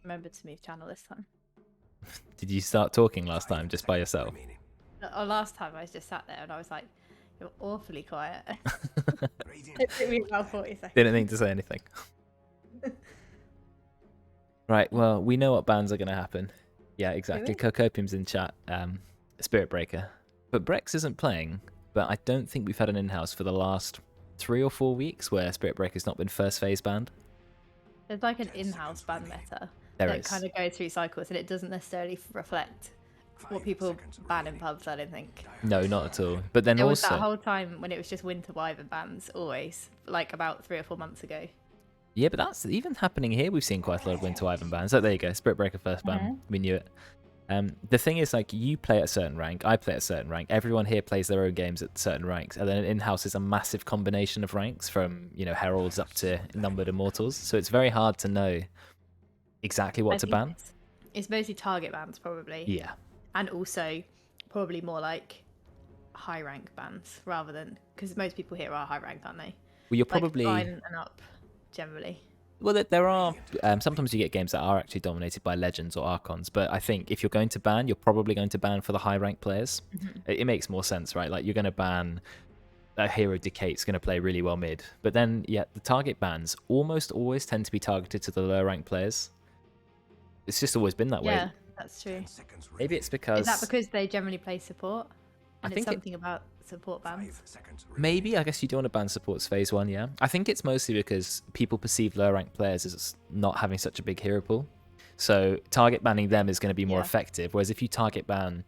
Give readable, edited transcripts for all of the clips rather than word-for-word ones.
remembered to move channel this time. Did you start talking last time just by yourself? Last time I was just sat there and I was like, you're awfully quiet. It took me about 40 seconds. Didn't think to say anything. Right, well, we know what bans are going to happen. Yeah, exactly. Cocopium's in chat. Spirit Breaker. But Brex isn't playing, but I don't think we've had an in-house for the last 3 or 4 weeks where Spirit Breaker's not been first phase banned. There's like an in-house ban meta that kind of goes through cycles, and it doesn't necessarily reflect what people ban in pubs, I don't think. No, not at all. But then there was also that whole time when it was just winter wyvern bans, always, like about 3 or 4 months ago. Yeah, but that's even happening here. We've seen quite a lot of winter wyvern bans. So there you go, Spirit Breaker first ban. We knew it. The thing is, like, you play at a certain rank, I play at a certain rank, everyone here plays their own games at certain ranks, and then in-house is a massive combination of ranks from, you know, heralds up to numbered immortals, so it's very hard to know exactly what to ban. It's mostly target bans, probably. Yeah. And also probably more like high rank bans rather than, because most people here are high rank, aren't they? Well, you're probably like 9 and up generally. Well, there are sometimes you get games that are actually dominated by legends or archons, but I think if you're going to ban, you're probably going to ban for the high rank players. It makes more sense, right? Like, you're going to ban a hero Decate's going to play really well mid, but then the target bans almost always tend to be targeted to the lower rank players. It's just always been that way. Yeah, that's true. Maybe it's because... Is that because they generally play support? And it's something about support bans? Maybe. I guess you don't want to ban supports phase 1, yeah. I think it's mostly because people perceive lower ranked players as not having such a big hero pool. So target banning them is going to be more effective. Whereas if you target ban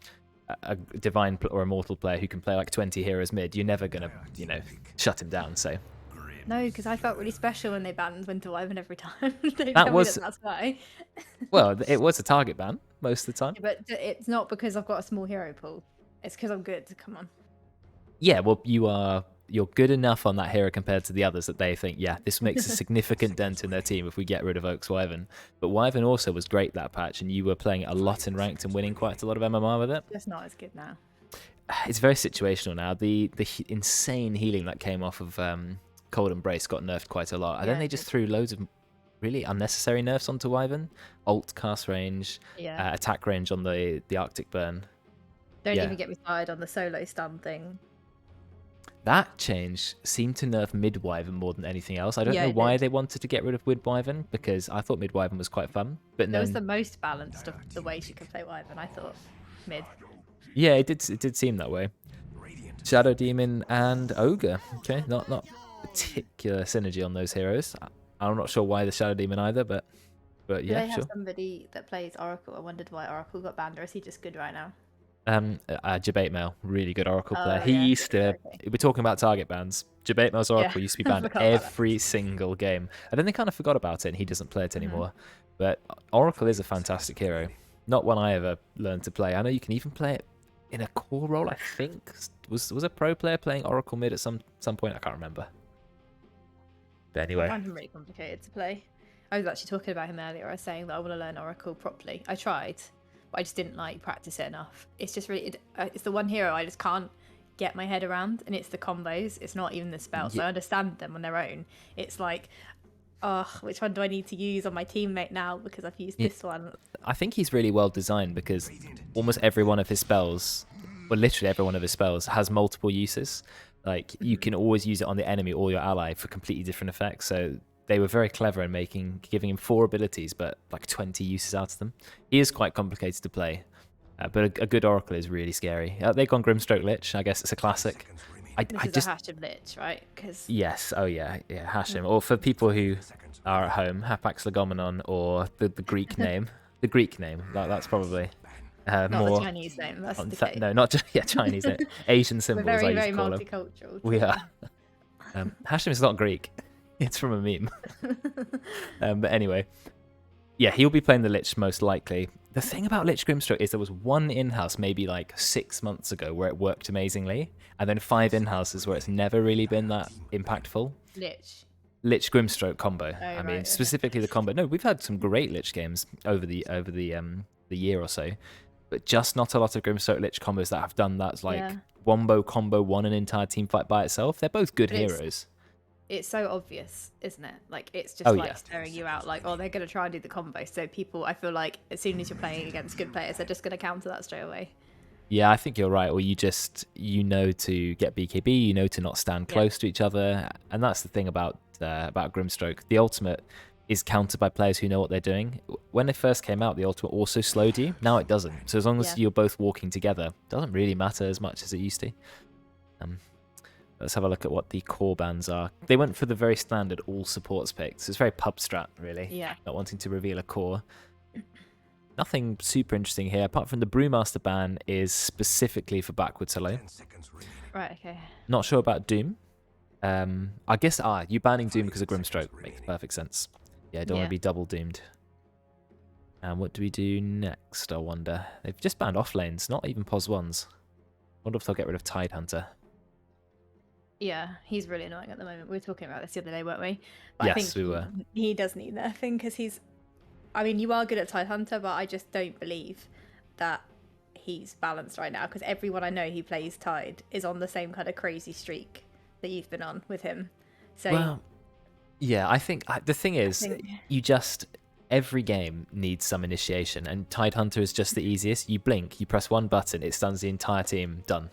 a divine or immortal player who can play like 20 heroes mid, you're never going to, you know, shut him down. So... No, because I felt really special when they banned Winter Wyvern every time. That's why. Well, it was a target ban most of the time. Yeah, but it's not because I've got a small hero pool. It's because I'm good. Come on. Yeah, well, you're good enough on that hero compared to the others that they think, yeah, this makes a significant dent in their team if we get rid of Oak's Wyvern. But Wyvern also was great that patch, and you were playing it a lot in ranked and winning quite a lot of MMR with it. It's not as good now. It's very situational now. The insane healing that came off of Cold Embrace got nerfed quite a lot. And then they just threw loads of really unnecessary nerfs onto Wyvern. Ult cast range, attack range on the Arctic Burn. Don't even get me started on the solo stun thing. That change seemed to nerf mid Wyvern more than anything else. I don't know why they wanted to get rid of mid Wyvern, because I thought mid Wyvern was quite fun. But it was the most balanced of the ways you could play Wyvern, I thought. Mid. Yeah, it did seem that way. Shadow Demon and Ogre. Okay, not particular synergy on those heroes. I'm not sure why the Shadow Demon either, but yeah, Do they have somebody that plays Oracle? I wondered why Oracle got banned, or is he just good right now? Jabate Mail, really good Oracle player. He used to... We're talking about target bans. Jabate Mail's Oracle used to be banned every single game. And then they kind of forgot about it, and he doesn't play it anymore. But Oracle is a fantastic hero. Not one I ever learned to play. I know you can even play it in a core role, I think. Was a pro player playing Oracle mid at some point? I can't remember. But anyway. I find him really complicated to play. I was actually talking about him earlier. I was saying that I want to learn Oracle properly. I tried, but I just didn't practice it enough. It's just really... it's the one hero I just can't get my head around, and it's the combos. It's not even the spells. I understand them on their own. It's like... which one do I need to use on my teammate now because I've used this one? I think he's really well designed because almost every one of his spells, well, literally every one of his spells, has multiple uses. Like, you can always use it on the enemy or your ally for completely different effects. So they were very clever in giving him 4 abilities, but like 20 uses out of them. He is quite complicated to play, but a good Oracle is really scary. They've gone Grimstroke Lich. I guess it's a classic. This is a Hashem Lich, right? Yes, Hashem. Or for people who are at home, Hapax Legomenon, or the Greek name. The Greek name, that's probably not more... the Chinese name, that's the No, not just... Yeah, Chinese name. Asian symbols, We're very, I used to call them. multicultural. We are. Hashem is not Greek. It's from a meme. But anyway, yeah, he'll be playing the Lich most likely. The thing about Lich Grimstroke is there was one in-house maybe like 6 months ago where it worked amazingly, and then 5 in-houses where it's never really been that impactful. Lich Grimstroke combo. I mean, specifically the combo. No, we've had some great Lich games over the year or so, but just not a lot of Grimstroke Lich combos that have done that. Like Wombo combo won an entire team fight by itself. They're both good heroes. it's so obvious, isn't it? Like it's Oh just yeah. like staring you out, like, oh, they're gonna try and do the combo. So people, I feel like as soon as you're playing against good players, they're just gonna counter that straight away. Yeah, I think you're right. Or you know to get BKB, you know to not stand Yeah. close to each other, and that's the thing about Grimstroke. The ultimate is countered by players who know what they're doing. When it first came out, the ultimate also slowed you. Now it doesn't. So as long as Yeah. you're both walking together, it doesn't really matter as much as it used to. Let's have a look at what the core bans are. They went for the very standard all supports pick. So it's very pub strat, really. Yeah. Not wanting to reveal a core. Nothing super interesting here, apart from the Brewmaster ban is specifically for backward solo. Right. Okay. Not sure about Doom. I guess, you banning Doom because of Grimstroke. Makes perfect sense. Yeah, don't want to be double doomed. And what do we do next, I wonder? They've just banned off lanes, not even pos ones. Wonder if they'll get rid of Tidehunter. Yeah, he's really annoying at the moment. We were talking about this the other day, weren't we? But Yes, I think we were. he does need nerfing because he's. I mean, you are good at Tidehunter, but I just don't believe that he's balanced right now because everyone I know who plays Tide is on the same kind of crazy streak that you've been on with him. So Well, yeah, I think the thing is, you just every game needs some initiation, and Tidehunter is just the easiest. You blink, you press one button, it stuns the entire team. Done.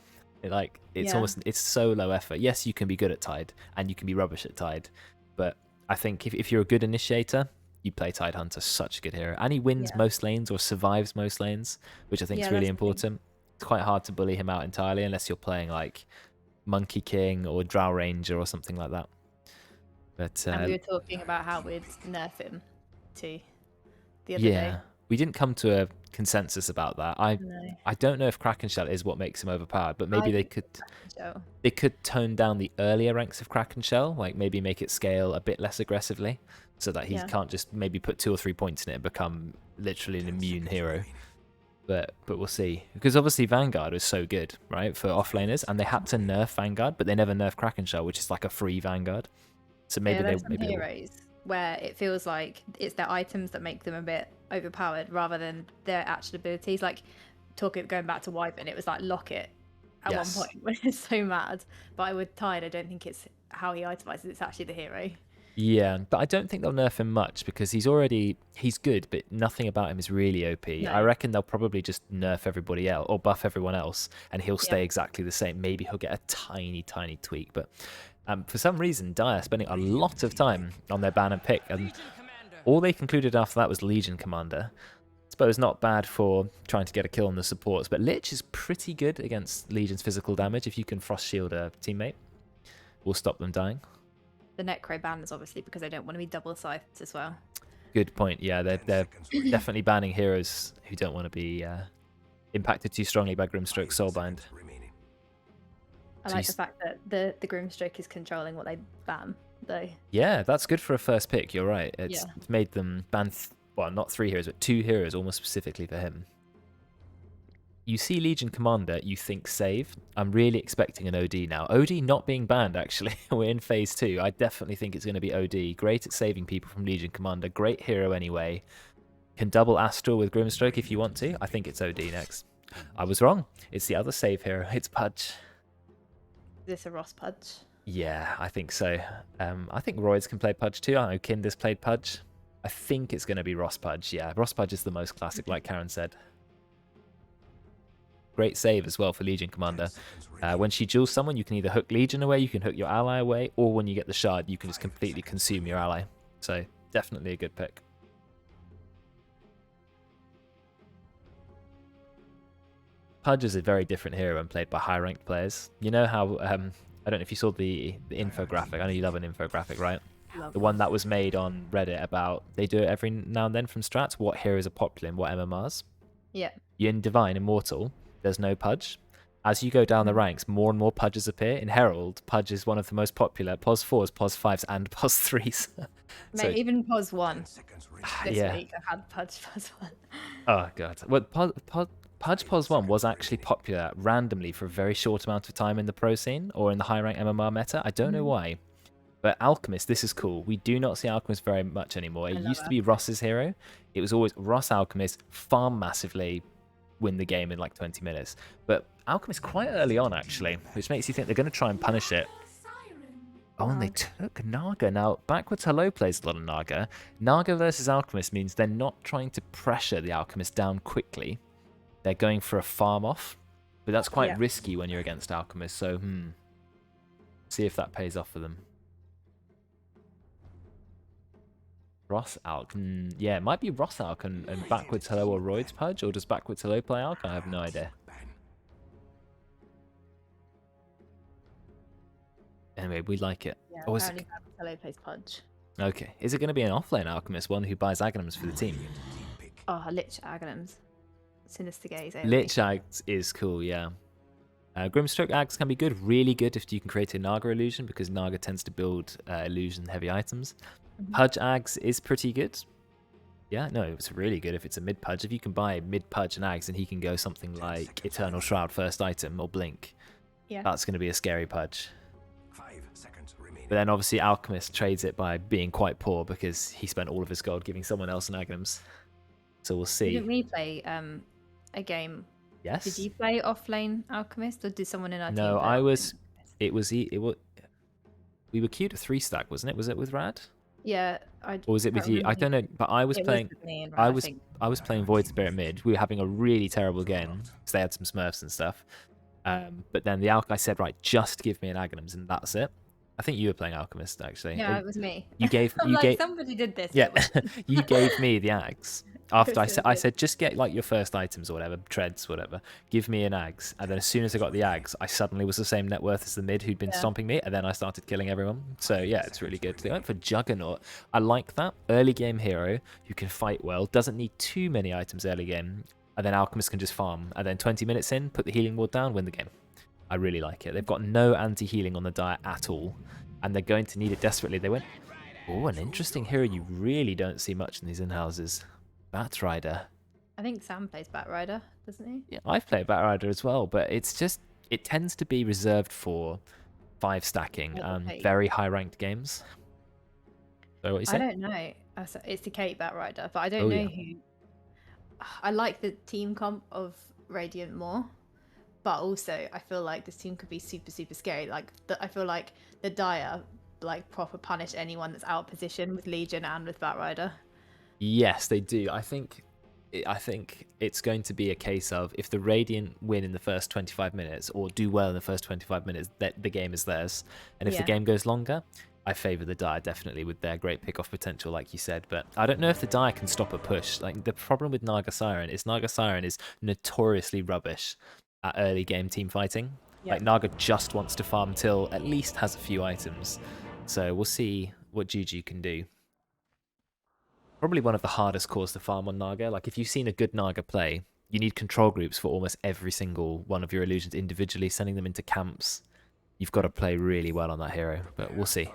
It's so low effort. Yes, you can be good at Tide, and you can be rubbish at Tide, but I think if you're a good initiator, you play Tidehunter. Such a good hero, and he wins most lanes or survives most lanes, which I think is really important. It's quite hard to bully him out entirely unless you're playing like Monkey King or Drow Ranger or something like that. But and we were talking about how we'd nerf him too the other day. We didn't come to a consensus about that. I don't know if Kraken Shell is what makes him overpowered, but maybe they could tone down the earlier ranks of Kraken Shell, like maybe make it scale a bit less aggressively, so that he can't just maybe put 2 or 3 points in it and become literally an immune hero. But we'll see, because obviously Vanguard was so good, right, for offlaners, and they had to nerf Vanguard, but they never nerfed Kraken Shell, which is like a free Vanguard. So maybe there's some heroes where it feels like it's their items that make them a bit overpowered rather than their actual abilities. Like going back to Wyvern, it was like Locket at one point when it's so mad. But with Tide, I don't think it's how he itemizes, it's actually the hero. Yeah, but I don't think they'll nerf him much because he's good, but nothing about him is really OP. No. I reckon they'll probably just nerf everybody else or buff everyone else, and he'll stay exactly the same. Maybe he'll get a tiny, tiny tweak, but for some reason, Dire are spending a lot of time on their ban and pick, and all they concluded after that was Legion Commander. I suppose not bad for trying to get a kill on the supports, but Lich is pretty good against Legion's physical damage. If you can frost shield a teammate, will stop them dying. The Necro ban is obviously because they don't want to be double scythed as well. Good point. Yeah, they're definitely banning heroes who don't want to be impacted too strongly by Grimstroke's Soulbind. I like the fact that the Grimstroke is controlling what they ban, though. Yeah, that's good for a first pick. You're right. It's made them ban, not 3 heroes, but 2 heroes almost specifically for him. You see Legion Commander, you think save. I'm really expecting an OD now. OD not being banned, actually. We're in phase 2. I definitely think it's going to be OD. Great at saving people from Legion Commander. Great hero anyway. Can double Astral with Grimstroke if you want to. I think it's OD next. I was wrong. It's the other save hero. It's Pudge. Is this a Ross Pudge? Yeah, I think so. I think Roids can play Pudge too. I know Kinder's played Pudge. I think it's going to be Ross Pudge. Yeah, Ross Pudge is the most classic, like Karen said. Great save as well for Legion Commander. When she duels someone, you can either hook Legion away, you can hook your ally away, or when you get the shard, you can just completely consume your ally. So definitely a good pick. Pudge is a very different hero when played by high-ranked players. You know how, I don't know if you saw the infographic. I know you love an infographic, right? The one that was made on Reddit about, they do it every now and then from strats, what heroes are popular in what MMRs. Yeah. In Divine Immortal, there's no Pudge. As you go down the ranks, more and more Pudges appear. In Herald, Pudge is one of the most popular. POS 4s, POS 5s, and POS 3s. Mate, so, even POS 1 this week, I had Pudge POS 1. Oh, God. Well, Pudge POS 1 was actually popular randomly for a very short amount of time in the pro scene or in the high rank MMR meta. I don't know why. But Alchemist, this is cool. We do not see Alchemist very much anymore. It used to be Ross's hero. It was always Ross Alchemist, farm massively, win the game in like 20 minutes. But Alchemist quite early on, actually, which makes you think they're going to try and punish it. Oh, and they took Naga. Now, Backwards Hello plays a lot of Naga. Naga versus Alchemist means they're not trying to pressure the Alchemist down quickly. They're going for a farm off. But that's quite risky when you're against Alchemist, so see if that pays off for them. Ross Alk. Yeah, it might be Ross Alk and Backwards Hello or Royd's Pudge, or does Backwards Hello play Alk? I have no idea. Anyway, we like it. Yeah, Oh, apparently Backwards Hello plays Pudge. Okay. Is it going to be an offlane Alchemist, one who buys Aghanims for the team? Oh, Lich Aghanims. Sinister Gaze. Lich Ags is cool, yeah. Grimstroke Ags can be good, really good if you can create a Naga illusion, because Naga tends to build illusion-heavy items. Pudge Ags is pretty good. Yeah, no, it's really good if it's a mid-Pudge. If you can buy mid-Pudge and Ags, and he can go something like Eternal Shroud first item or Blink, that's going to be a scary Pudge. 5 seconds remaining. But then obviously Alchemist trades it by being quite poor because he spent all of his gold giving someone else an Aghanims. So we'll see. Didn't we play a game? Yes. Did you play offlane Alchemist, or did someone in our team? No, play I offlane was. Alchemist? It was. We were queued a 3-stack, wasn't it? Was it with Rad? Yeah, Or was it with you? I don't know, but I was playing. with me and I Rad, was. think. I was playing Void Spirit mid. We were having a really terrible game because they had some Smurfs and stuff. But then the I said, right, just give me an Aghanims, and that's it. I think you were playing Alchemist actually. Yeah, it was me. You gave. I'm you like, gave. somebody did this. Yeah, but it wasn't. you gave me the Ags. After I so said, I good. said, just get like your first items or whatever, treads, whatever. Give me an Ags, and then as soon as I got the Ags, I suddenly was the same net worth as the mid who'd been stomping me, and then I started killing everyone. So yeah, it's really good. They went for Juggernaut. I like that early game hero who can fight well, doesn't need too many items early game, and then Alchemist can just farm, and then 20 minutes in, put the healing ward down, win the game. I really like it. They've got no anti-healing on the diet at all, and they're going to need it desperately. They went, oh, an interesting hero you really don't see much in these in-houses. Batrider. I think Sam plays Batrider, doesn't he? Yeah, I've played Batrider as well, but it's just, it tends to be reserved for 5-stacking and very high-ranked games. So what you say? I don't know. It's the Kate Batrider, but I don't know who. I like the team comp of Radiant more, but also I feel like this team could be super, super scary. Like I feel like the Dire like proper punish anyone that's out of position with Legion and with Batrider. Yes, they do. I think it's going to be a case of if the Radiant win in the first 25 minutes or do well in the first 25 minutes, that the game is theirs. And if the game goes longer, I favour the Dire definitely with their great pick-off potential, like you said. But I don't know if the Dire can stop a push. Like the problem with Naga Siren is notoriously rubbish at early game team fighting. Like Naga just wants to farm till at least has a few items. So we'll see what Juju can do. Probably one of the hardest cores to farm on Naga. Like if you've seen a good Naga play, you need control groups for almost every single one of your illusions individually, sending them into camps. You've got to play really well on that hero, but we'll see.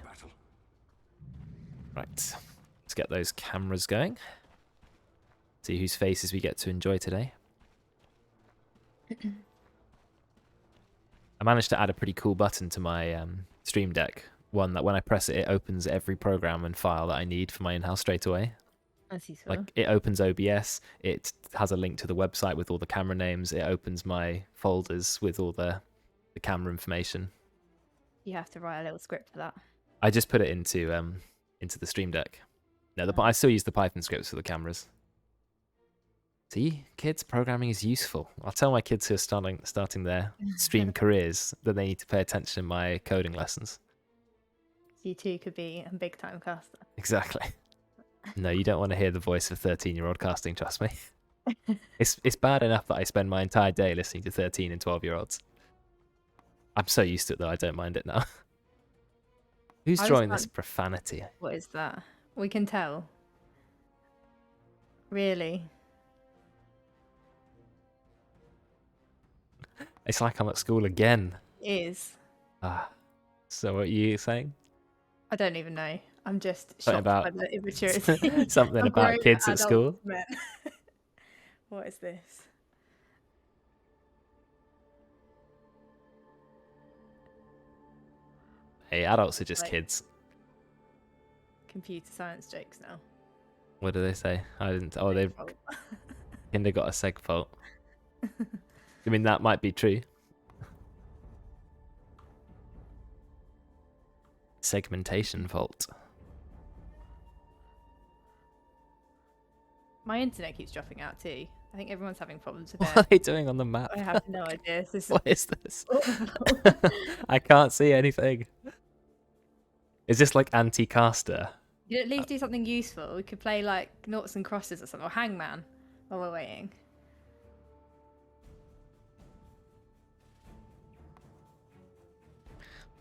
Right, let's get those cameras going. See whose faces we get to enjoy today. I managed to add a pretty cool button to my Stream Deck. One that when I press it, it opens every program and file that I need for my in-house straight away. That's useful. Like it opens OBS, it has a link to the website with all the camera names, it opens my folders with all the camera information. You have to write a little script for that. I just put it into the Stream Deck. No, I still use the Python scripts for the cameras. See, kids, programming is useful. I'll tell my kids who are starting their stream careers that they need to pay attention in my coding lessons. You too could be a big time caster. Exactly. No, you don't want to hear the voice of 13-year-old casting, trust me. It's bad enough that I spend my entire day listening to 13 and 12-year-olds. I'm so used to it, though. I don't mind it now. Who's drawing this profanity? What is that? We can tell. Really? It's like I'm at school again. It is. So what are you saying? I don't even know. I'm just Something shocked by the immaturity. Something about kids at school? What is this? Hey, adults are just kids. Computer science jokes now. What do they say? I didn't. Oh, they've Kinder got a seg fault. I mean, that might be true. segmentation fault. My internet keeps dropping out too. I think everyone's having problems with What are it. they doing on the map? I have no idea. This is What is this? awful. I can't see anything. Is this like anti-caster? You at least do something useful. We could play like noughts and crosses or something, or hangman while we're waiting.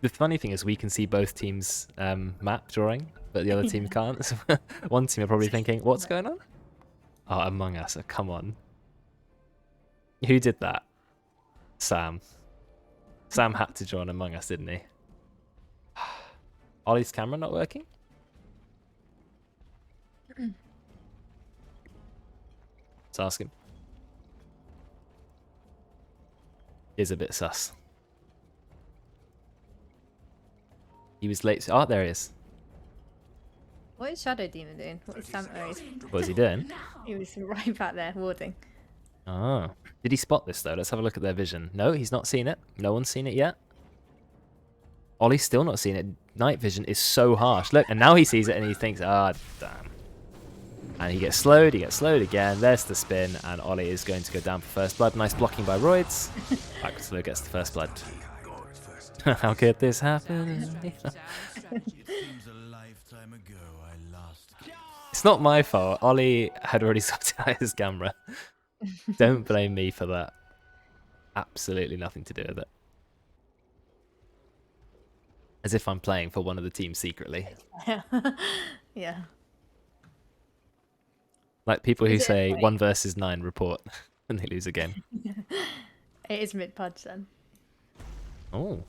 The funny thing is we can see both teams' map drawing, but the other team can't. So one team are probably thinking, what's going on? Oh, Among Us. Oh, come on. Who did that? Sam. Sam had to draw an Among Us, didn't he? Ollie's camera not working? Let's ask him. Is a bit sus. He was late. Oh, there he is. What is Shadow Demon doing? What is Sam? Oh, What was he doing? he was right back there warding. Oh. Did he spot this, though? Let's have a look at their vision. No, he's not seen it. No one's seen it yet. Ollie's still not seen it. Night vision is so harsh. Look, and now he sees it and he thinks, ah, damn. And he gets slowed again. There's the spin, and Ollie is going to go down for first blood. Nice blocking by Roids. Backwards slow gets the first blood. How could this happen? It's not my fault. Ollie had already sorted out his camera. Don't blame me for that. Absolutely nothing to do with it. As if I'm playing for one of the teams secretly. Yeah. Like people who Is it say like- 1 versus 9 report and they lose a game. It is mid Pudge then. Oh.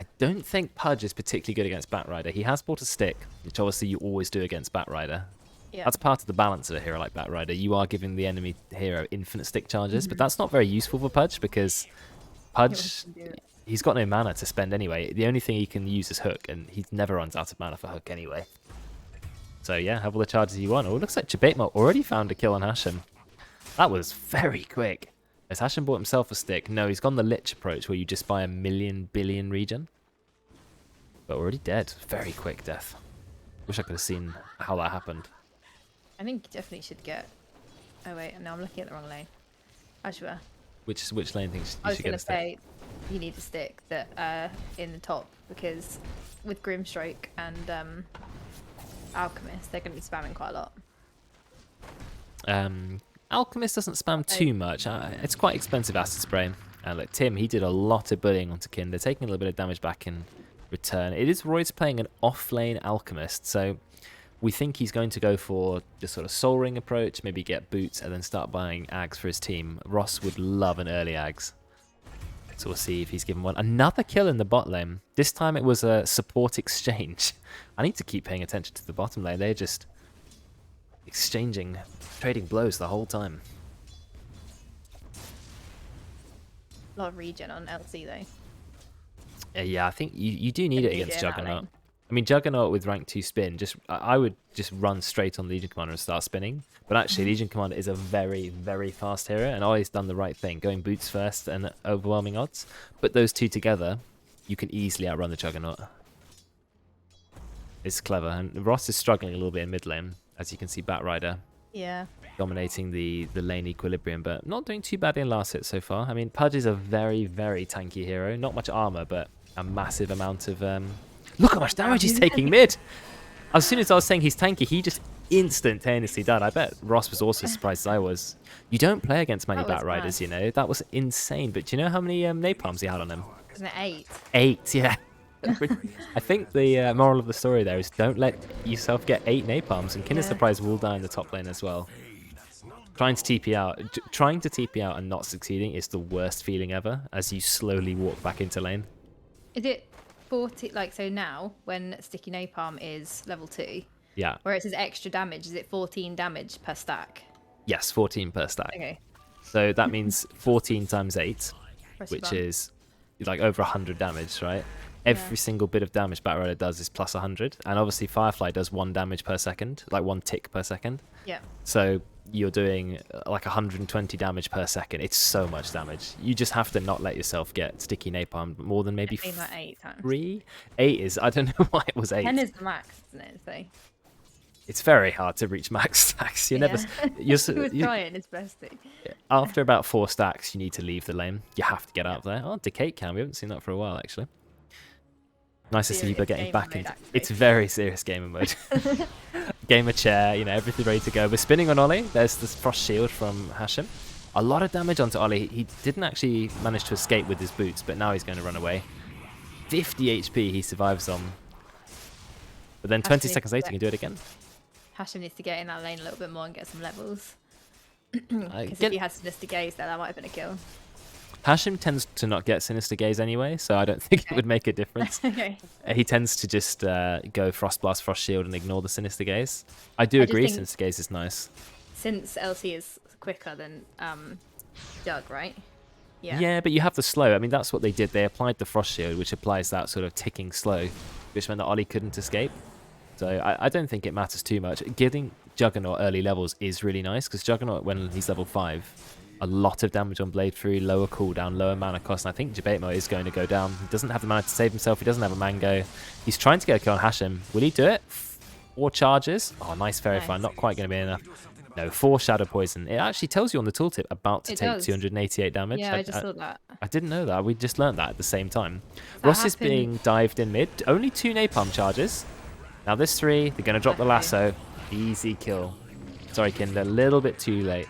I don't think Pudge is particularly good against Batrider. He has bought a stick, which obviously you always do against Batrider. Yeah. That's part of the balance of a hero like Batrider. You are giving the enemy hero infinite stick charges, but that's not very useful for Pudge because Pudge, he's got no mana to spend anyway. The only thing he can use is Hook, and he never runs out of mana for Hook anyway. So yeah, have all the charges you want. Oh, it looks like Jabaitma already found a kill on Hashem. That was very quick. Has Hashem bought himself a stick? No, he's gone the Lich approach where you just buy a million billion regen. But already dead. Very quick death. Wish I could have seen how that happened. I think you definitely should get. Oh wait, no, I'm looking at the wrong lane. Ashua. Which lane thinks I you was should gonna get a stick? say you need a stick that in the top because with Grimstroke and Alchemist they're gonna be spamming quite a lot. Alchemist doesn't spam too much. It's quite expensive acid spray. Look, Tim, he did a lot of bullying onto Kinder, taking a little bit of damage back in return. It is Roy's playing an off-lane Alchemist, so we think he's going to go for the sort of Soul Ring approach, maybe get boots and then start buying Ags for his team. Ross would love an early Ags. So we'll see if he's given one. Another kill in the bot lane. This time it was a support exchange. I need to keep paying attention to the bottom lane. They're just trading blows the whole time. A lot of regen on LC though. Yeah, I think you do need it against in that Juggernaut. lane. I mean, Juggernaut with rank 2 spin, I would just run straight on Legion Commander and start spinning. But actually, Legion Commander is a very, very fast hero, and Ollie's done the right thing, going boots first and overwhelming odds. Put those two together, you can easily outrun the Juggernaut. It's clever, and Ross is struggling a little bit in mid lane, as you can see Batrider Yeah. dominating the lane equilibrium, but not doing too badly in last hit so far. I mean, Pudge is a very, very tanky hero. Not much armor, but a massive amount of... Look how much damage he's taking mid! As soon as I was saying he's tanky, he just instantaneously died. I bet Ross was also surprised as I was. You don't play against many That was Batriders, mad. you know? That was insane. But do you know how many napalms he had on him? Isn't it 8? 8, yeah. I think the moral of the story there is don't let yourself get 8 napalms, and Kinder Yeah. Surprise will die in the top lane as well. Trying to TP out and not succeeding is the worst feeling ever, as you slowly walk back into lane. Is it 40? Like so now when Sticky Napalm is level 2, Yeah. where it says extra damage, is it 14 damage per stack? Yes, 14 per stack. Okay. So that means 14 times 8, Press which button. is like over 100 damage, right? Every single bit of damage Batrider does is plus 100, and obviously Firefly does 1 damage per second, like 1 tick per second. Yeah. So you're doing like 120 damage per second. It's so much damage. You just have to not let yourself get sticky napalm more than maybe Definitely like 8 times. 3. 8 is, I don't know why it was 8. 10 is the max, isn't it? So It's very hard to reach max stacks. You're never. he was trying his best to. After about 4 stacks, you need to leave the lane. You have to get out there. Oh, decay cam. We haven't seen that for a while, actually. Nice to see people getting back into. It's very serious gamer mode. Gamer chair, you know, everything ready to go. We're spinning on Ollie. There's this frost shield from Hashem. A lot of damage onto Ollie. He didn't actually manage to escape with his boots, but now he's going to run away. 50 HP he survives on. But then 20 seconds later, he can do it again. Hashem needs to get in that lane a little bit more and get some levels. Because if he had Sinister Gaze there, that might have been a kill. Hashem tends to not get Sinister Gaze anyway, so I don't think it would make a difference. Okay. He tends to just go Frost Blast, Frost Shield, and ignore the Sinister Gaze. I do agree, Sinister Gaze is nice. Since LC is quicker than Doug, right? Yeah. Yeah, but you have the slow. I mean, that's what they did. They applied the Frost Shield, which applies that sort of ticking slow, which meant that Ollie couldn't escape. So I don't think it matters too much. Getting Juggernaut early levels is really nice, because Juggernaut, when he's level 5, a lot of damage on Blade Through, lower cooldown, lower mana cost, and I think Jabatemo is going to go down. He doesn't have the mana to save himself, he doesn't have a mango. He's trying to get a kill on Hashem. Will he do it? 4 charges. Oh, nice Fairy Fire, not quite going to be enough. No, 4 Shadow Poison. It actually tells you on the tooltip about to take 288 damage. Yeah, I just saw that. I didn't know that. We just learned that at the same time. Ross is being dived in mid. Only 2 napalm charges. Now this 3, they're going to drop the lasso. Easy kill. Sorry, Kinder, a little bit too late.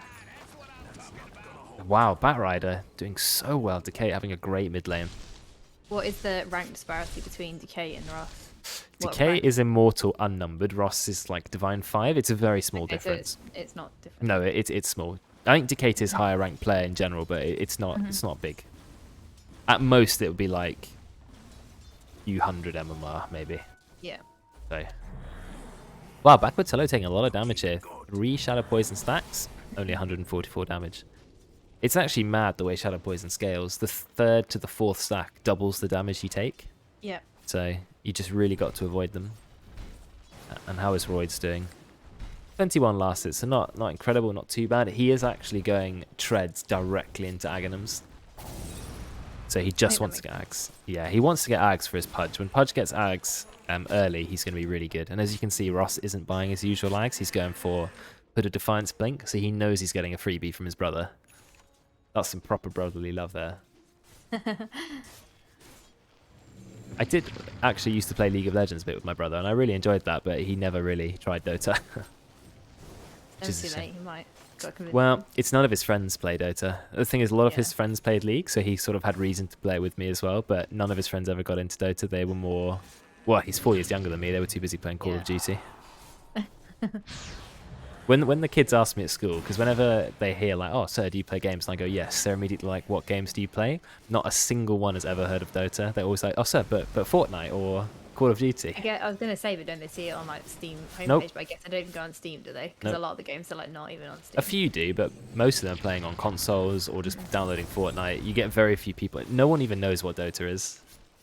Wow, Batrider doing so well. Decay having a great mid lane. What is the rank disparity between Decay and Ross? Decay is Immortal Unnumbered. Ross is like Divine 5. It's a very small difference. So it's not different. No, it's small. I think Decay is higher ranked player in general, but it's not it's not big. At most, it would be like few 100 MMR maybe. Yeah. So, wow, Backwards Hello taking a lot of damage here. 3 Shadow Poison stacks, only 144 damage. It's actually mad the way Shadow Poison scales. The 3rd to the 4th stack doubles the damage you take. Yeah. So you just really got to avoid them. And how is Royd's doing? 21 lasted, so not incredible, not too bad. He is actually going treads directly into Aghanim's. So he just wants to get Ags. Yeah, he wants to get Ags for his Pudge. When Pudge gets Ags early, he's going to be really good. And as you can see, Ross isn't buying his usual Ags. He's going for Put a Defiance Blink, so he knows he's getting a freebie from his brother. That's some proper brotherly love there. I did actually used to play League of Legends a bit with my brother, and I really enjoyed that, but he never really tried Dota. Well, it's none of his friends play Dota. The thing is, a lot of his friends played League, so he sort of had reason to play with me as well, but none of his friends ever got into Dota. They were more... Well, he's 4 years younger than me. They were too busy playing Call of Duty. When the kids ask me at school, because whenever they hear like, oh, sir, do you play games? And I go, yes. They're immediately like, what games do you play? Not a single one has ever heard of Dota. They're always like, oh, sir, but Fortnite or Call of Duty. I was going to say, but don't they see it on like Steam homepage? Nope. But I guess they don't even go on Steam, do they? Because a lot of the games are like not even on Steam. A few do, but most of them are playing on consoles or just downloading Fortnite. You get very few people. No one even knows what Dota is.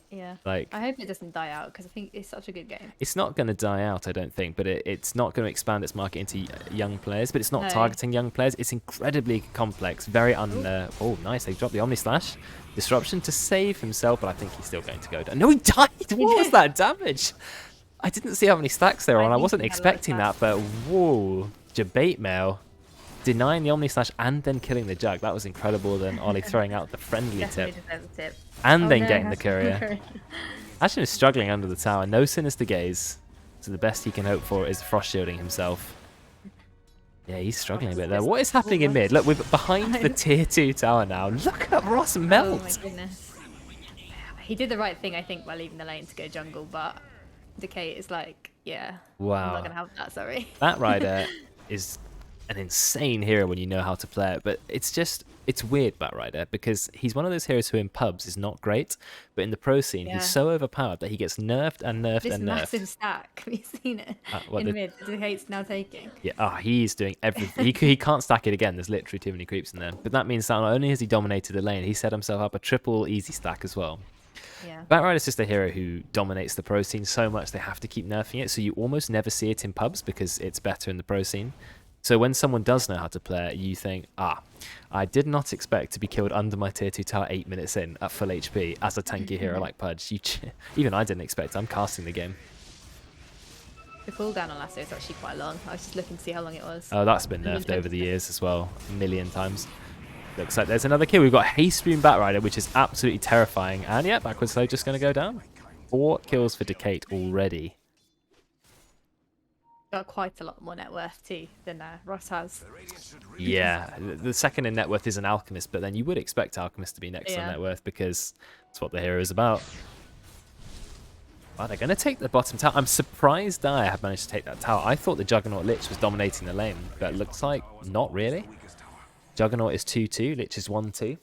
Yeah. Like, I hope it doesn't die out, because I think it's such a good game. It's not going to die out, I don't think, but it's not going to expand its market into young players, but it's not targeting young players. It's incredibly complex, very oh, nice. They dropped the Omni Slash. Disruption to save himself, but I think he's still going to go down. No, he died! What was that damage? I didn't see how many stacks there were on. I wasn't expecting that, but whoa. Debate mail. Denying the Omni Slash and then killing the Jug. That was incredible. Then Ollie throwing out the friendly tip. And then getting the courier. Ashen is struggling under the tower. No Sinister Gaze. So the best he can hope for is frost shielding himself. Yeah, he's struggling a bit there. What is happening in mid? Look, we're behind the tier 2 tower now. Look at Ross melt. Oh my goodness. He did the right thing, I think, by leaving the lane to go jungle, but Decay is like, yeah. Wow. I'm not going to have that, sorry. That rider is an insane hero when you know how to play it, but it's weird, Batrider, because he's one of those heroes who in pubs is not great, but in the pro scene he's so overpowered that he gets nerfed and nerfed and nerfed. This massive stack, have you seen it? In mid, Decade's now taking. Yeah, he's doing everything. he can't stack it again, there's literally too many creeps in there, but that means that not only has he dominated the lane, he set himself up a triple easy stack as well. Yeah. Batrider's just a hero who dominates the pro scene so much they have to keep nerfing it, so you almost never see it in pubs because it's better in the pro scene. So when someone does know how to play it, you think, I did not expect to be killed under my tier 2 tower 8 minutes in at full HP as a tanky hero like Pudge. Even I didn't expect it. I'm casting the game. The cooldown on Lasso is actually quite long. I was just looking to see how long it was. Oh, that's been nerfed over the years as well, a million times. Looks like there's another kill. We've got Haste Boom Batrider, which is absolutely terrifying. And yeah, Backwards Slow just going to go down. 4 kills for Decate already. Got quite a lot more net worth too than Ross has. Yeah, the second in net worth is an Alchemist, but then you would expect Alchemist to be next on net worth because that's what the hero is about. Wow, they're going to take the bottom tower. I'm surprised Dire have managed to take that tower. I thought the Juggernaut Lich was dominating the lane, but it looks like not really. Juggernaut is 2-2, Lich is 1-2.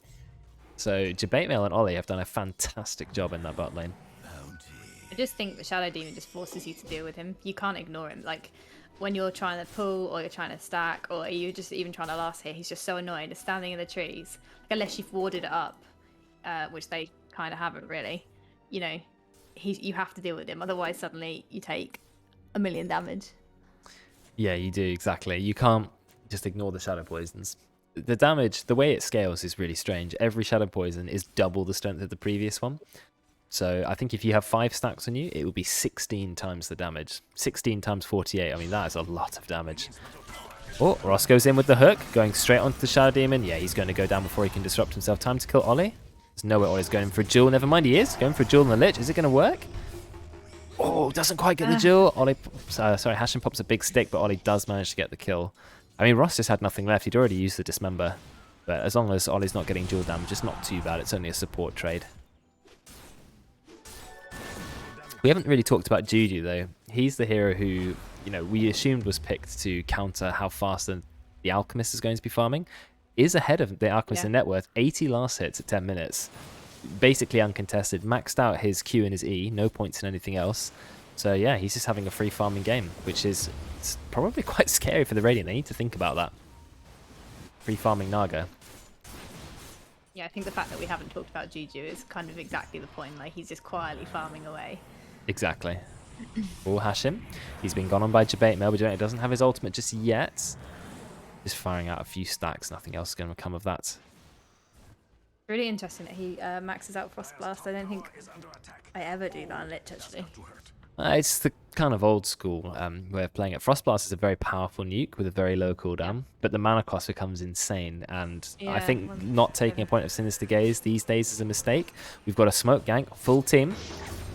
So Debatemail and Ollie have done a fantastic job in that bot lane. I just think the Shadow Demon just forces you to deal with him. You can't ignore him. Like, when you're trying to pull or you're trying to stack or you're just even trying to last here, he's just so annoying. Just standing in the trees. Like, unless you've warded it up, which they kind of haven't really, you know, you have to deal with him. Otherwise, suddenly you take 1 million damage. Yeah, you do, exactly. You can't just ignore the Shadow Poisons. The damage, the way it scales is really strange. Every Shadow Poison is double the strength of the previous one. So I think if you have 5 stacks on you, it will be 16 times the damage. 16 times 48. I mean, that is a lot of damage. Oh, Ross goes in with the hook, going straight onto the Shadow Demon. Yeah, he's going to go down before he can disrupt himself. Time to kill Ollie. There's no way Ollie's going for a duel. Never mind, he is going for a duel on the Lich. Is it going to work? Oh, doesn't quite get the duel. Ollie, sorry, Hashem pops a big stick, but Ollie does manage to get the kill. I mean, Ross just had nothing left. He'd already used the Dismember. But as long as Ollie's not getting duel damage, it's not too bad. It's only a support trade. We haven't really talked about Juju, though. He's the hero who, you know, we assumed was picked to counter how fast the Alchemist is going to be farming. Is ahead of the Alchemist in net worth. 80 last hits at 10 minutes. Basically uncontested. Maxed out his Q and his E. No points in anything else. So, yeah, he's just having a free farming game, which is probably quite scary for the Radiant. They need to think about that. Free farming Naga. Yeah, I think the fact that we haven't talked about Juju is kind of exactly the point. Like, he's just quietly farming away. Exactly. Oh, Hashim. He's been gone on by Debatemail, but Debatemail doesn't have his ultimate just yet. Just firing out a few stacks. Nothing else is going to come of that. Really interesting that he maxes out Frost Blast. I don't think I ever do that on Lich, actually. It's the kind of old school way of playing it. Frost Blast is a very powerful nuke with a very low cooldown, but the mana cost becomes insane. And I think not taking a point of Sinister Gaze these days is a mistake. We've got a smoke gank, full team.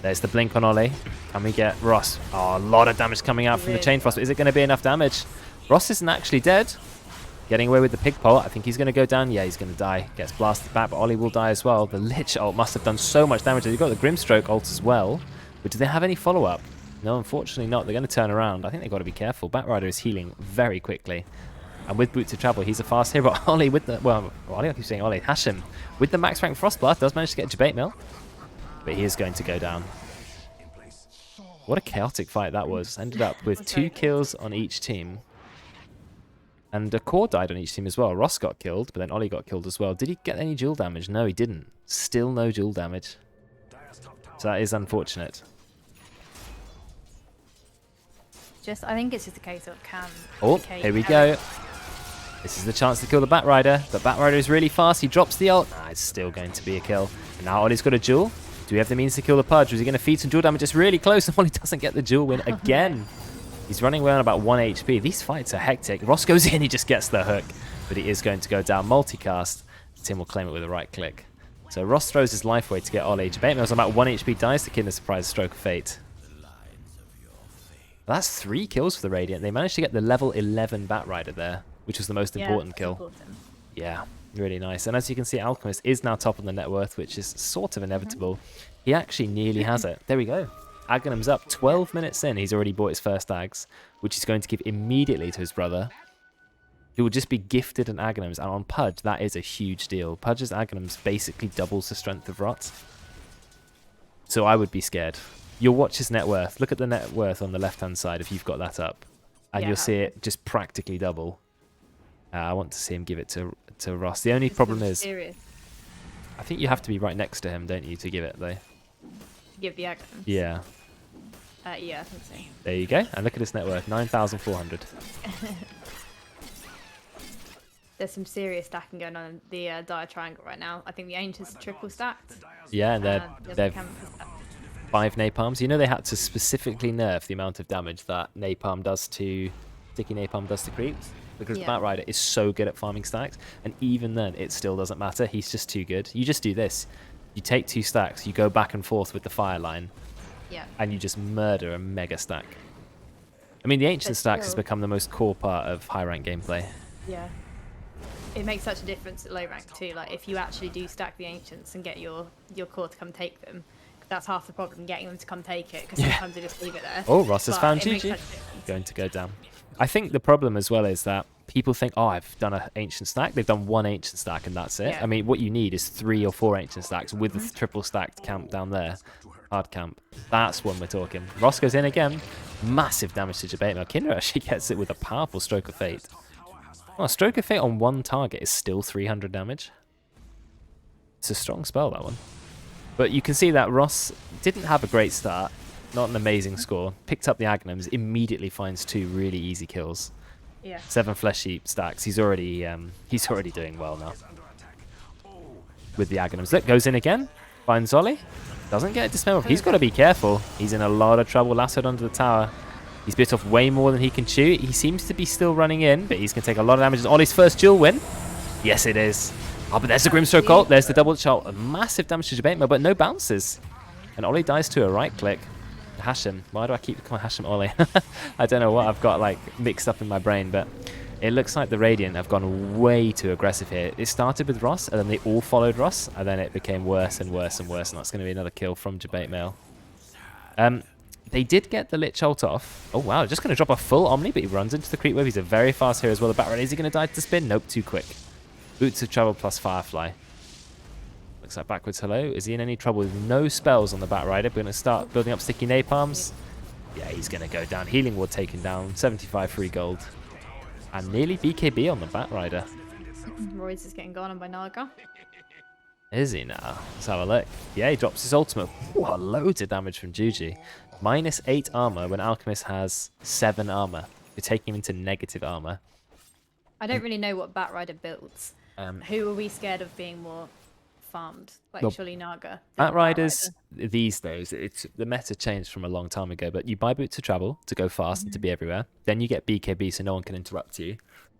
There's the blink on Ollie. Can we get Ross? Oh, a lot of damage coming out from the Chain Frost. But is it going to be enough damage? Ross isn't actually dead. Getting away with the pig pole. I think he's going to go down. Yeah, he's going to die. Gets blasted back, but Ollie will die as well. The Lich ult must have done so much damage. They've got the Grimstroke ult as well. But do they have any follow-up? No, unfortunately not. They're going to turn around. I think they've got to be careful. Batrider is healing very quickly. And with Boots of Travel, he's a fast hero. But Ollie with the... Well, Ollie, I keep saying Ollie. Hashem with the max rank Frostblast does manage to get Debatemail. But he is going to go down. What a chaotic fight that was. Ended up with 2 kills on each team. And a core died on each team as well. Ross got killed, but then Ollie got killed as well. Did he get any dual damage? No, he didn't. Still no dual damage. So that is unfortunate. I think it's just a case of can... Oh, here we go. This is the chance to kill the Batrider. But Batrider is really fast. He drops the ult. Ah, it's still going to be a kill. And now Ollie's got a duel. Do we have the means to kill the Pudge? Is he going to feed some dual damage? It's really close. And Ollie doesn't get the dual win again. He's running away on about 1 HP. These fights are hectic. Ross goes in. He just gets the hook. But he is going to go down. Multicast. Tim will claim it with a right click. So Ross throws his life away to get Ollie. Debatemail's on about 1 HP. Dies to Kid in a surprise stroke of fate. That's 3 kills for the Radiant. They managed to get the level 11 Batrider there, which was the most important kill. Important. Yeah, really nice. And as you can see, Alchemist is now top on the net worth, which is sort of inevitable. He actually nearly has it. There we go. Aghanim's up. 12 minutes in, he's already bought his first Ags, which he's going to give immediately to his brother, who will just be gifted an Aghanims. And on Pudge, that is a huge deal. Pudge's Aghanims basically doubles the strength of Rot. So I would be scared. You'll watch his net worth. Look at the net worth on the left-hand side if you've got that up. And you'll see it just practically double. I want to see him give it to Ross. The only problem is... Serious. I think you have to be right next to him, don't you, to give it, though? Give the Aghanim's? Yeah. Yeah, I think so. There you go. And look at his net worth, 9,400. there's some serious stacking going on in the dire triangle right now. I think the Ancients are triple stacked. Yeah, and The they're Camp is 5 napalms. You know they had to specifically nerf the amount of damage that napalm does to sticky napalm does to creeps because Yeah. Batrider is so good at farming stacks, and even then it still doesn't matter. He's just too good. You just do this. You take 2 stacks, you go back and forth with the fire line, Yeah. and you just murder a mega stack. I mean, the ancient But stacks has still- become the most core part of high rank gameplay. Yeah. It makes such a difference at low rank too. Like if you actually do stack the Ancients and get your core to come take them, that's half the problem, getting them to come take it, because sometimes they just leave it there. Oh, Ross has But found it makes GG. such a difference. Going to go down. I think the problem as well is that people think, oh, I've done an ancient stack. They've done 1 ancient stack and that's it. Yeah. I mean, what you need is 3 or 4 ancient stacks with the triple stacked camp down there. Hard camp. That's when we're talking. Ross goes in again. Massive damage to Debate. Now, Kinder actually gets it with a powerful Stroke of Fate. Well, a Stroke of Fate on 1 target is still 300 damage. It's a strong spell, that one. But you can see that Ross didn't have a great start. Not an amazing score. Picked up the Agnums. Immediately finds 2 really easy kills. Yeah. 7 Flesh Sheep stacks. He's already doing well now. With the Agnums. Look, goes in again. Finds Ollie. Doesn't get a dismember. He's got to be careful. He's in a lot of trouble. Lassoed under the tower. He's bit off way more than he can chew. He seems to be still running in, but he's going to take a lot of damage. Is Ollie's first duel win? Yes, it is. Oh, but there's the Grimstroke Cult. There's the double shot. A massive damage to Debate Mode, but no bounces. And Ollie dies to a right click. Hashem. Why do I keep calling Hashem Ollie? I don't know what I've got like mixed up in my brain, but it looks like the Radiant have gone way too aggressive here. It started with Ross, and then they all followed Ross, and then it became worse and worse and worse, and that's going to be another kill from Debate Mail. They did get the Lich ult off. Oh wow, just going to drop a full Omni, but he runs into the creep wave. He's a very fast hero as well. The Batrider, is he going to die to spin? Nope, too quick. Boots of Travel plus Firefly. Looks like backwards hello. Is he in any trouble with no spells on the Batrider? We're going to start building up sticky napalms. Yeah, he's going to go down. Healing Ward taken down. 75 free gold. And nearly BKB on the Batrider. Royce is getting gone on by Naga. Is he now? Let's have a look. Yeah, he drops his ultimate. Wow, loads of damage from Juji. -8 armor when Alchemist has 7 armor. You're taking him into negative armor. I don't really know what Batrider builds. Who are we scared of being more farmed? Like Well, surely Naga. than Batriders these days, it's the meta changed from a long time ago, but you buy Boots to travel to go fast and to be everywhere. Then you get BKB so no one can interrupt you.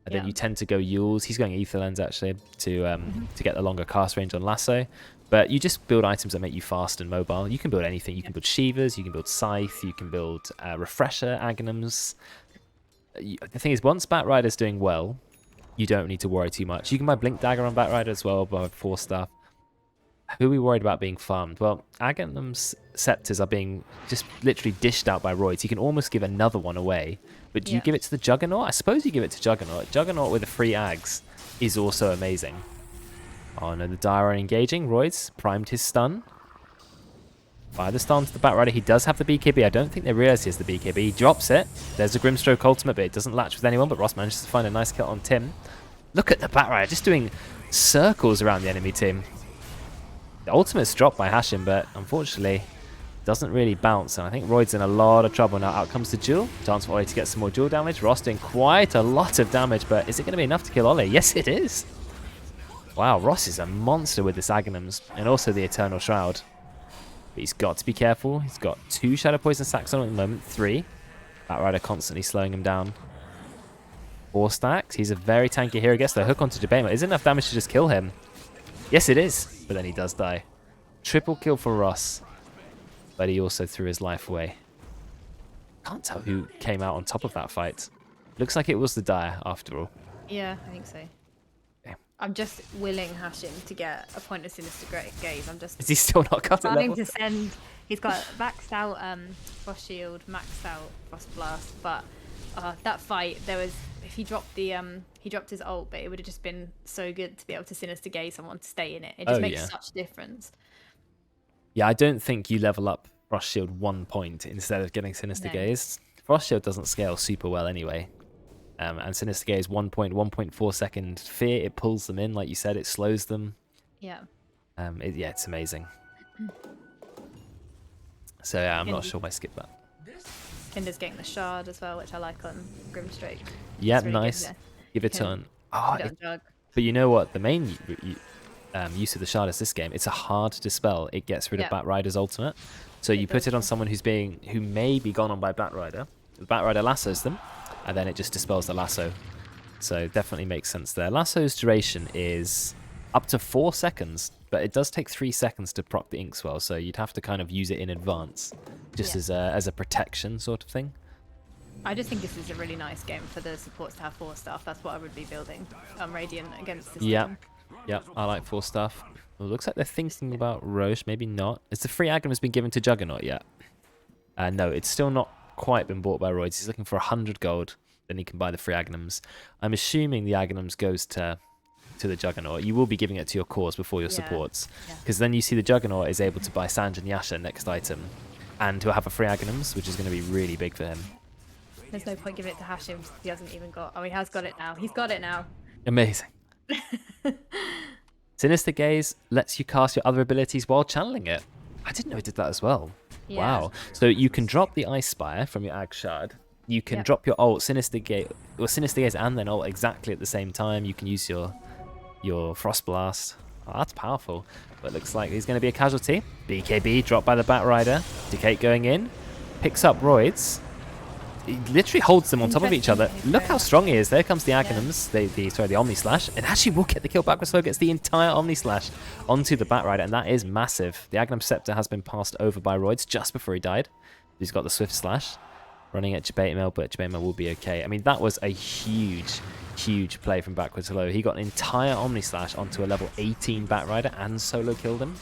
And then Yeah. you tend to go Yules. He's going Ether Lens actually to get the longer cast range on Lasso. But you just build items that make you fast and mobile. You can build anything. You can build Shivas, you can build Scythe, you can build Refresher, Agnums. The thing is, once Batrider's doing well, you don't need to worry too much. You can buy Blink Dagger on Batrider as well, buy 4 stuff. Who are we worried about being farmed? Well, Aghanim's Scepters are being just literally dished out by Roids. You can almost give another one away. But do you Yeah. give it to the Juggernaut? I suppose you give it to Juggernaut. Juggernaut with the free Ags is also amazing. Oh no, the Dire are engaging. Roids primed his stun. Fire the stun to the Batrider. He does have the BKB. I don't think they realize he has the BKB. He drops it. There's a Grimstroke ultimate, but it doesn't latch with anyone. But Ross manages to find a nice kill on Tim. Look at the Batrider just doing circles around the enemy team. The ultimate's dropped by Hashim, but unfortunately doesn't really bounce. And I think Royd's in a lot of trouble now. Out comes the Jewel. Chance for Ollie to get some more Jewel damage. Ross doing quite a lot of damage, but is it going to be enough to kill Ollie? Yes, it is. Wow, Ross is a monster with this Aghanims and also the Eternal Shroud. But he's got to be careful. He's got 2 Shadow Poison stacks on at the moment. 3. Batrider constantly slowing him down. 4 stacks. He's a very tanky hero. Gets the hook onto Jabema. Is it enough damage to just kill him? Yes, it is. But then he does die. Triple kill for Ross. But he also threw his life away. Can't tell who came out on top of that fight. Looks like it was the Dire after all. Yeah, I think so. Okay. I'm just willing Hashim to get a point of Sinister Gaze. I'm just Is he still not cut at planning level? to send. He's got maxed out Frost Shield, maxed out Frost Blast, but that fight there was. If he dropped he dropped his ult, but it would have just been so good to be able to Sinister Gaze someone to stay in it. It just makes such a difference. Yeah, I don't think you level up Frost Shield 1 point instead of getting Sinister No. Gaze. Frost Shield doesn't scale super well anyway. And Sinister Gaze 1.4 second fear, it pulls them in, like you said, it slows them. Yeah. Yeah, it's amazing. So yeah, I'm not sure why I skipped that. Kinder's getting the shard as well, which I like on Grimstroke. Yeah, It's really good nice. there. Give it Can on. Oh, Put it on jug. but you know what? The main use of the shard is this game. It's a hard dispel. It gets rid of Yeah. Batrider's ultimate. So you put does, it on yeah. someone who may be gone on by Batrider. The Batrider lassos them, and then it just dispels the lasso. So definitely makes sense there. Lasso's duration is up to 4 seconds, but it does take 3 seconds to proc the Inkswell, so you'd have to kind of use it in advance, just as a protection sort of thing. I just think this is a really nice game for the supports to have 4 staff. That's what I would be building. Radiant against this Yeah, team. yeah, I like 4 stuff. Well, it looks like they're thinking about Roche, maybe not. Has the free Aghanim been given to Juggernaut yet? No, it's still not quite been bought by Royds. He's looking for 100 gold, then he can buy the free Aghanims. I'm assuming the Aghanims goes to the Juggernaut. You will be giving it to your cores before your supports, because then you see the Juggernaut is able to buy Sanj and Yasha next item, and he'll have a free Aghanims, which is going to be really big for him. There's no point giving it to Hashim. He hasn't even got... Oh, he has got it now. He's got it now. Amazing. Sinister Gaze lets you cast your other abilities while channeling it. I didn't know it did that as well. Yeah. Wow. So you can drop the Ice Spire from your Ag Shard. You can drop your ult, Sinister Gaze, and then ult exactly at the same time. You can use your Frost Blast. Oh, that's powerful. But it looks like he's going to be a casualty. BKB dropped by the Batrider. Decay going in. Picks up Roids. He literally holds them on top of each other. Look how strong he is. There comes the Aghanims, the Omni Slash, and actually will get the kill. Backwards Flow gets the entire Omni Slash onto the Batrider, and that is massive. The Aghanim Scepter has been passed over by Roids just before he died. He's got the Swift Slash running at Jabate, but Jabate will be okay. I mean, that was a huge, huge play from Backwards Flow. He got an entire Omni Slash onto a level 18 Batrider and solo killed him.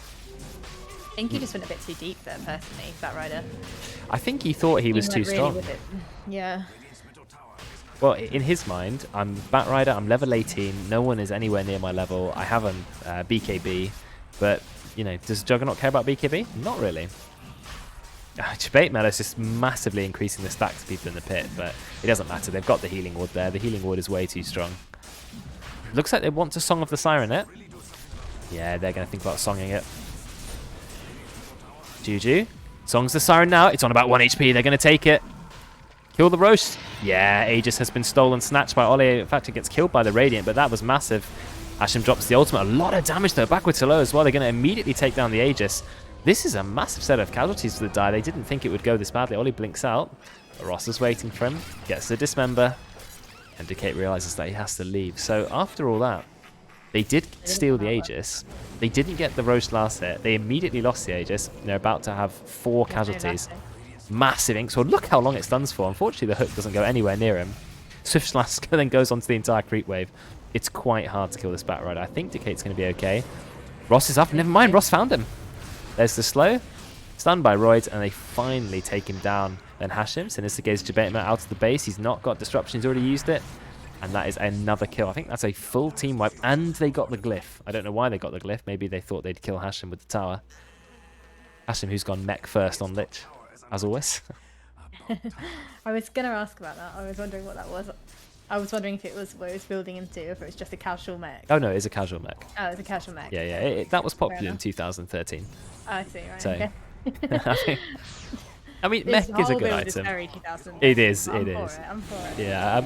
I think he just went a bit too deep there, personally, Batrider. I think he thought he was too strong. Yeah. Well, in his mind, I'm Batrider, I'm level 18, no one is anywhere near my level, I have a BKB, but, you know, does Juggernaut care about BKB? Not really. Jabate Mel is just massively increasing the stacks of people in the pit, but it doesn't matter, they've got the Healing Ward there, the Healing Ward is way too strong. Looks like they want to Song of the Sirenet. Yeah, they're going to think about songing it. Juju. Songs the Siren now. It's on about 1 HP. They're going to take it. Kill the Roast. Yeah, Aegis has been stolen, snatched by Ollie. In fact, it gets killed by the Radiant, but that was massive. Hashim drops the ultimate. A lot of damage, though. Backwards to low as well. They're going to immediately take down the Aegis. This is a massive set of casualties for the die. They didn't think it would go this badly. Ollie blinks out. Ross is waiting for him. Gets the Dismember. And Decate realizes that he has to leave. So after all that, they did steal the Aegis. They didn't get the Roast last hit. They immediately lost the Aegis. They're about to have 4 casualties. Massive Inksword. Look how long it stuns for. Unfortunately, the hook doesn't go anywhere near him. Swift Slash then goes onto the entire creep wave. It's quite hard to kill this Batrider. I think Decate's going to be okay. Ross is up. Never mind. Ross found him. There's the slow. Stunned by Roids, and they finally take him down. Then Hashim. Sinister Gaze Jabate out of the base. He's not got disruption. He's already used it. And that is another kill. I think that's a full team wipe. And they got the glyph. I don't know why they got the glyph. Maybe they thought they'd kill Hashim with the tower. Hashim, who's gone mech first on Lich, as always. I was going to ask about that. I was wondering what that was. I was wondering if it was what it was building into, if it was just a casual mech. Oh, no, it's a casual mech. Oh, it's a casual mech. Yeah, yeah. That was popular in 2013. Oh, I see, right. So, okay. I mean, mech is a good item. It is, it is. I'm for it. Yeah.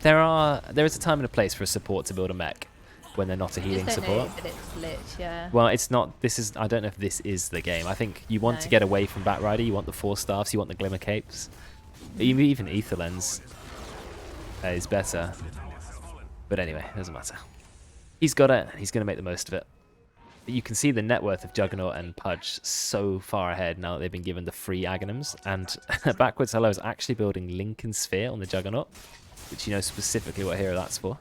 There is a time and a place for a support to build a mech when they're not a healing support. It's Lich, yeah. Well, it's not. I don't know if this is the game. I think you want to get away from Batrider. You want the 4 staffs. You want the Glimmer Capes. Even Ether Lens is better. But anyway, it doesn't matter. He's got it. He's going to make the most of it. But you can see the net worth of Juggernaut and Pudge so far ahead now that they've been given the free Aghanims. And Backwards Hello is actually building Lincoln Sphere on the Juggernaut, which you know specifically what hero that's for.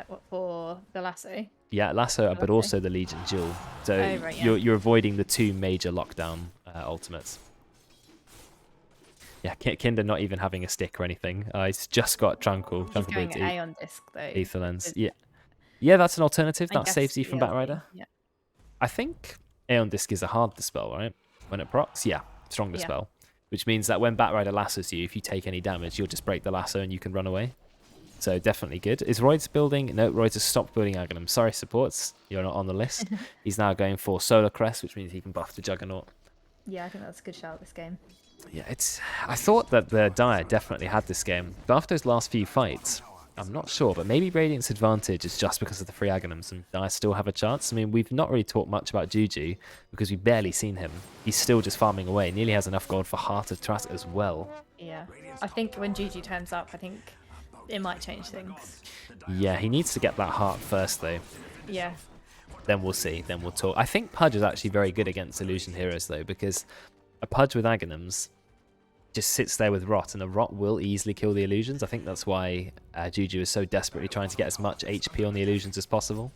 What, for the lasso? Yeah, lasso, but also the Legion Jewel. So right, yeah. you're avoiding the 2 major lockdown ultimates. Yeah, Kinder not even having a stick or anything. He's just got Tranquil. He's going Aeon Disc, though. Ether Lens. Yeah. Yeah, that's an alternative. That saves you from Batrider. Yeah. I think Aeon Disc is a hard dispel, right? When it procs? Yeah, strong dispel. Which means that when Batrider lassos you, if you take any damage, you'll just break the lasso and you can run away. So definitely good. Is Roids building? No, Roids has stopped building Aghanim. Sorry, supports. You're not on the list. He's now going for Solar Crest, which means he can buff the Juggernaut. Yeah, I think that's a good shout this game. Yeah, I thought that the Dire definitely had this game, but after those last few fights, I'm not sure, but maybe Radiant's advantage is just because of the free Aghanims, and Dire still have a chance. I mean, we've not really talked much about Juju, because we've barely seen him. He's still just farming away, nearly has enough gold for Heart of Trask as well. Yeah. I think when Juju turns up, I think it might change things. Yeah, he needs to get that heart first, though. Yeah. Then we'll see, then we'll talk. I think Pudge is actually very good against Illusion Heroes, though, because a Pudge with Aghanims just sits there with Rot, and a Rot will easily kill the Illusions. I think that's why Juju is so desperately trying to get as much HP on the Illusions as possible.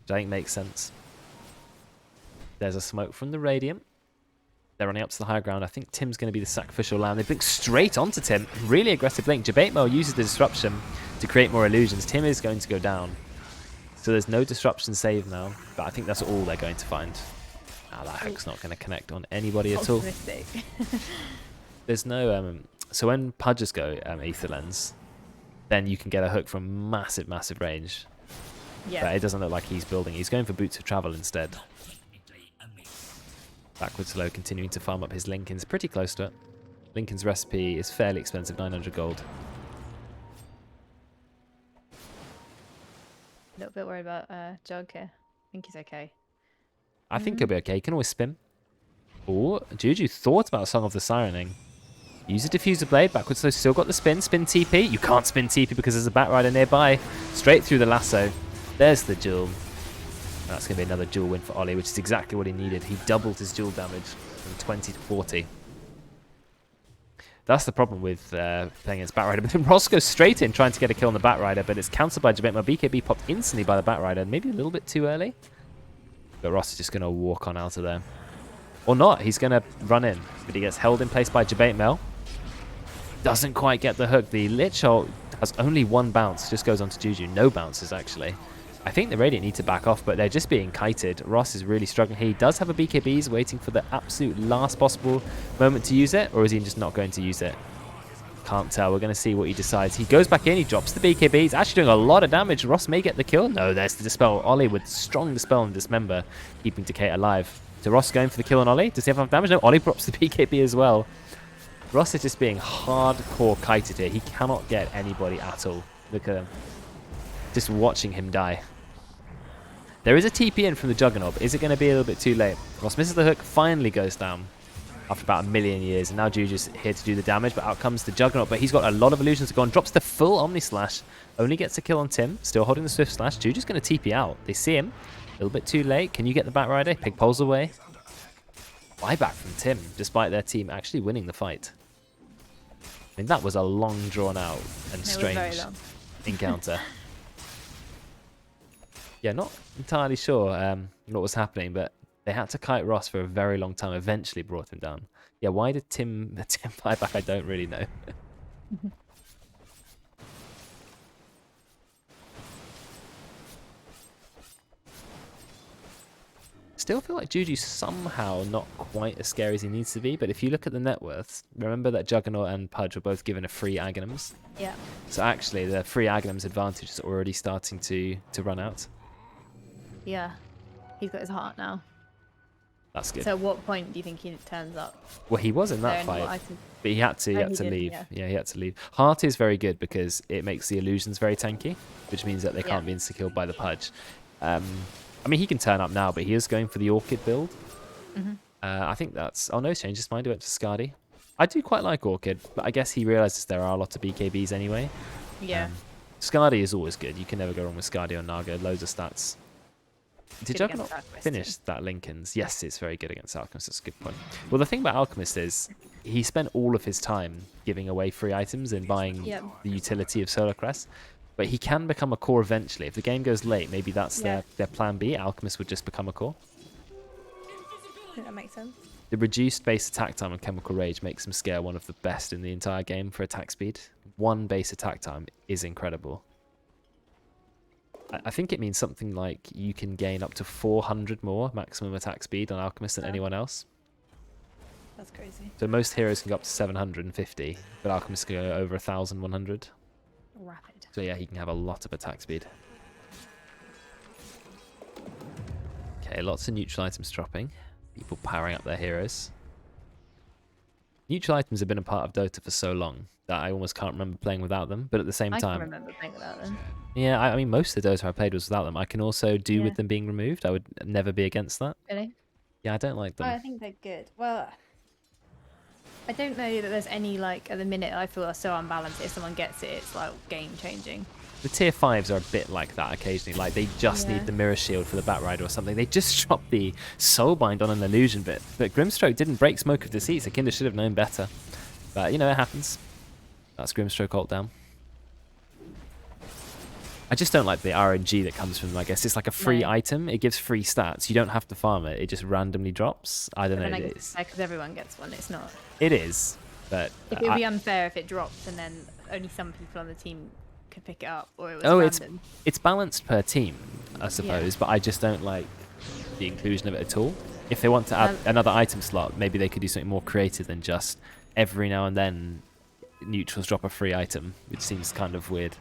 Which I think makes sense. There's a smoke from the Radiant. They're running up to the higher ground. I think Tim's going to be the sacrificial lamb. They blink straight onto Tim. Really aggressive blink. Jabatemel uses the disruption to create more illusions. Tim is going to go down. So there's no disruption save now. But I think that's all they're going to find. Ah, that hook's not going to connect on anybody at all. Optimistic. There's no... so when Pudges go Aether Lens, then you can get a hook from massive, massive range. Yeah. But it doesn't look like he's building. He's going for Boots of Travel instead. Backwards low, continuing to farm up his Linken's. Pretty close to it. Linken's recipe is fairly expensive, 900 gold. A little bit worried about Jug here. I think he's okay. I think he'll be okay. He can always spin. Oh, Juju thought about Song of the Sirening. Use a Diffuser Blade. Backwards low, still got the spin. Spin TP. You can't spin TP because there's a Batrider nearby. Straight through the lasso. There's the duel. That's going to be another duel win for Ollie, which is exactly what he needed. He doubled his duel damage from 20 to 40. That's the problem with playing against Batrider. But then Ross goes straight in trying to get a kill on the Batrider, but it's cancelled by Jabatemel. BKB popped instantly by the Batrider, maybe a little bit too early. But Ross is just going to walk on out of there. Or not, he's going to run in. But he gets held in place by Jabatemel. Doesn't quite get the hook. The Lich Ult has only one bounce, just goes on to Juju. No bounces, actually. I think the Radiant need to back off, but they're just being kited. Ross is really struggling. He does have a BKB. He's waiting for the absolute last possible moment to use it, or is he just not going to use it? Can't tell. We're going to see what he decides. He goes back in. He drops the BKB. He's actually doing a lot of damage. Ross may get the kill. No, there's the Dispel. Ollie with strong Dispel and Dismember, keeping Decay alive. So Ross going for the kill on Ollie. Does he have enough damage? No, Ollie drops the BKB as well. Ross is just being hardcore kited here. He cannot get anybody at all. Look at him. Just watching him die. There is a TP in from the Juggernaut. Is it going to be a little bit too late? Ross misses the hook, finally goes down after about a million years. And now Juju's here to do the damage, but out comes the Juggernaut. But he's got a lot of illusions to go on. Drops the full Omni Slash. Only gets a kill on Tim. Still holding the Swift Slash. Juju's going to TP out. They see him. A little bit too late. Can you get the Batrider? Pig pulls away. Buyback from Tim, despite their team actually winning the fight. I mean, that was a long, drawn out and strange encounter. Yeah, not entirely sure what was happening, but they had to kite Ross for a very long time. Eventually brought him down. Yeah, why did Tim buy back? I don't really know. Still feel like Juju's somehow not quite as scary as he needs to be, but if you look at the net worths, remember that Juggernaut and Pudge were both given a free Aghanims. Yeah. So actually, the free Aghanims advantage is already starting to run out. Yeah. He's got his heart now. That's good. So at what point do you think he turns up? Well, he was in that fight, but he had to leave. Yeah, he had to leave. Heart is very good because it makes the illusions very tanky, which means that they can't be insta-killed by the Pudge. I mean, he can turn up now, but he is going for the Orchid build. I think that's... Oh, no, he's changed his mind. He went to Skadi. I do quite like Orchid, but I guess he realizes there are a lot of BKBs anyway. Yeah. Skadi is always good. You can never go wrong with Skadi or Naga. Loads of stats. Did Juggernaut finish that Linken's? Yes, it's very good against Alchemist. That's a good point. Well, the thing about Alchemist is he spent all of his time giving away free items and buying the utility of Solar Crest. But he can become a core eventually. If the game goes late, maybe that's their plan B. Alchemist would just become a core. I think that makes sense. The reduced base attack time on Chemical Rage makes him scale one of the best in the entire game for attack speed. One base attack time is incredible. I think it means something like you can gain up to 400 more maximum attack speed on Alchemist than anyone else. That's crazy. So most heroes can go up to 750, but Alchemist can go over 1,100. Rapid. So yeah, he can have a lot of attack speed. Okay, lots of neutral items dropping. People powering up their heroes. neutral items have been a part of Dota for so long that I almost can't remember playing without them. But at the same I can time, remember playing without them. yeah, I mean, most of the Dota I played was without them. I can also do Yeah. with them being removed. I would never be against that. Really? Yeah, I don't like Oh, them. I think they're good. Well, I don't know that there's any, like, at the minute I feel are so unbalanced. If someone gets it, it's like game changing. The tier 5s are a bit like that occasionally. Like, they just Yeah. need the mirror shield for the Batrider or something. They just dropped the Soulbind on an illusion bit. But Grimstroke didn't break Smoke of Deceit, so Kinder should have known better. But, you know, it happens. That's Grimstroke ult down. I just don't like the RNG that comes from them, I guess. It's like a free No. item. It gives free stats. You don't have to farm it. It just randomly drops. I don't know. And I It guess is. because everyone gets one, it's not. It is. But It would be unfair if it dropped and then only some people on the team could pick it up, or it was oh, random. it's balanced per team, I suppose. But I just don't like the inclusion of it at all. If they want to add another item slot, maybe they could do something more creative than just every now and then neutrals drop a free item, which seems kind of weird.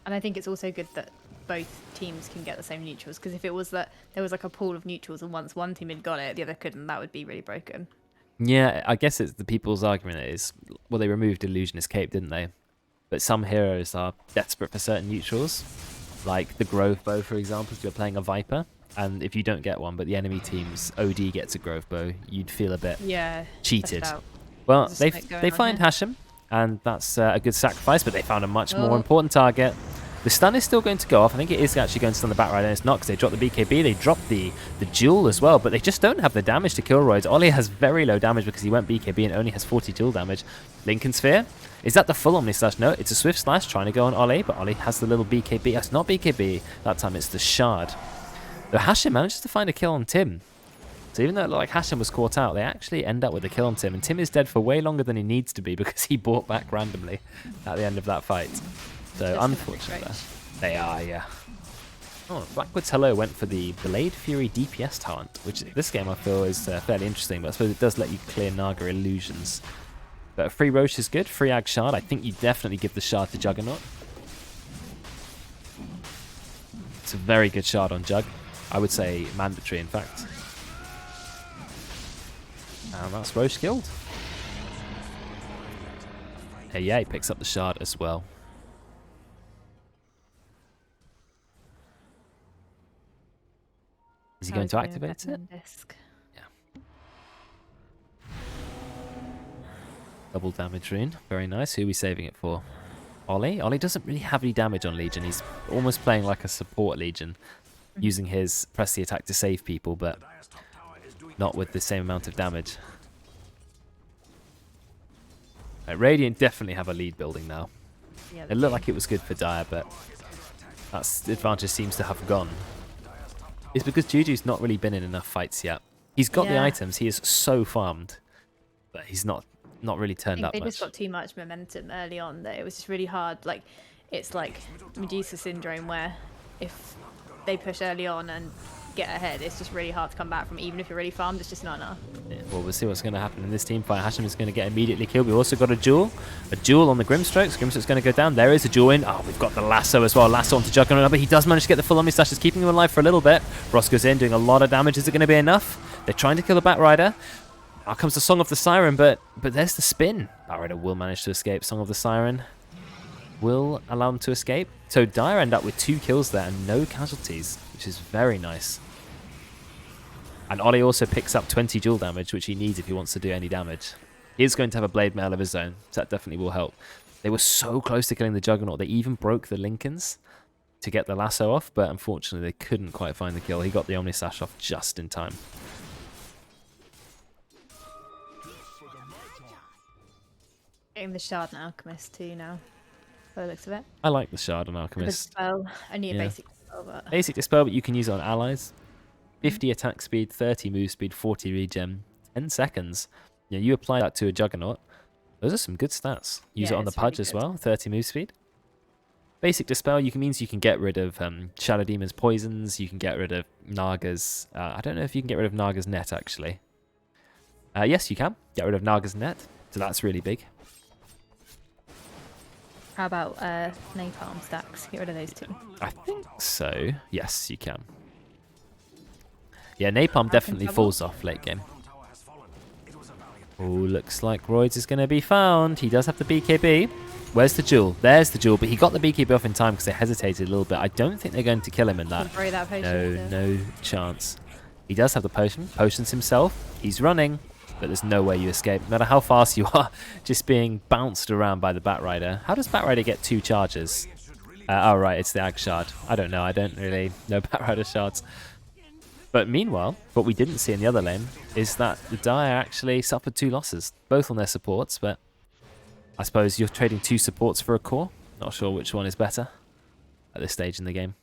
And I think it's also good that both teams can get the same neutrals, because if it was that there was like a pool of neutrals and once one team had got it, the other couldn't, that would be really broken. Yeah, I guess it's the people's argument is, well, they removed Illusionist Cape, didn't they? But some heroes are desperate for certain neutrals, like the Grove Bow, for example, if you're playing a Viper, and if you don't get one, but the enemy team's OD gets a Grove Bow, you'd feel a bit cheated. Well, they find Hashem, and that's a good sacrifice, but they found a much more important target. The stun is still going to go off. I think it is actually going to stun the Batrider, and it's not, because they dropped the BKB. They dropped the Duel as well, but they just don't have the damage to kill Roids. Ollie has very low damage because he went BKB and only has 40 Duel damage. Lincoln Sphere. Is that the full Omni Slash? No, it's a Swift Slash trying to go on Ollie, but Ollie has the little BKB. It's not BKB. That time it's the Shard. Though Hashem manages to find a kill on Tim. So even though it looked like Hashem was caught out, they actually end up with a kill on Tim. And Tim is dead for way longer than he needs to be because he bought back randomly at the end of that fight. So unfortunately, they are, yeah. Oh, Blackwood's Hello went for the Blade Fury DPS talent, which this game I feel is fairly interesting, but I suppose it does let you clear Naga illusions. But a free Roche is good, free Ag Shard. I think you definitely give the Shard to Juggernaut. It's a very good Shard on Jug. I would say mandatory, in fact. And that's Roche killed. Yeah, he picks up the Shard as well. Is he going to activate it? Yeah. Double damage rune. Very nice. Who are we saving it for? Ollie? Ollie doesn't really have any damage on Legion. He's almost playing like a support Legion, using his press the attack to save people, but not with the same amount of damage. Right, Radiant definitely have a lead building now. Yeah, it looked like it was good for Dire, but that advantage seems to have gone. It's because Juju's not really been in enough fights yet. He's got the items, he is so farmed, but he's not really turned up much. They just got too much momentum early on that it was just really hard. Like, it's like Medusa syndrome, where if they push early on and get ahead, it's just really hard to come back from. Even if you're really farmed, it's just not enough. Yeah, well, we'll see what's going to happen in this team fight. Hashem is going to get immediately killed. We've also got a duel on the Grimstrokes. Grimstroke's going to go down. There is a duel in. Oh, we've got the lasso as well. Lasso onto Juggernaut, but he does manage to get the full Omni Slash. It's keeping him alive for a little bit. Ross goes in, doing a lot of damage. Is it going to be enough? They're trying to kill the Batrider. Now comes the Song of the Siren, but there's the spin. Batrider will manage to escape. Song of the Siren will allow him to escape. So Dire end up with 2 kills there and no casualties, which is very nice. And Ollie also picks up 20 dual damage, which he needs if he wants to do any damage. He is going to have a blade mail of his own, so that definitely will help. They were so close to killing the Juggernaut. They even broke the Lincolns to get the lasso off, but unfortunately they couldn't quite find the kill. He got the Omni Slash off just in time. Getting the Shard and Alchemist too now, by the looks of it. I like the Shard on Alchemist. Dispel, only a basic dispel, but... Basic dispel, but you can use it on allies. 50 attack speed, 30 move speed, 40 regen, 10 seconds. You know, you apply that to a Juggernaut. Those are some good stats. Use it on the Pudge as well, 30 move speed. Basic dispel means you can get rid of Shadow Demon's poisons. You can get rid of Naga's... I don't know if you can get rid of Naga's net, actually. Yes, you can. Get rid of Naga's net. So that's really big. How about Napalm stacks? Get rid of those 2. I think so. Yes, you can. Yeah, Napalm definitely falls off late game. Oh, looks like Roids is going to be found. He does have the BKB. Where's the jewel? There's the jewel, but he got the BKB off in time because they hesitated a little bit. I don't think they're going to kill him in that. Throw that No, potion. no chance. He does have the potion. Potions himself. He's running, but there's no way you escape. No matter how fast you are, just being bounced around by the Batrider. How does Batrider get 2 charges? Oh, right, it's the Ag Shard. I don't know. I don't really know Batrider shards. But meanwhile, what we didn't see in the other lane is that the Dire actually suffered 2 losses, both on their supports, but I suppose you're trading 2 supports for a core. Not sure which one is better at this stage in the game.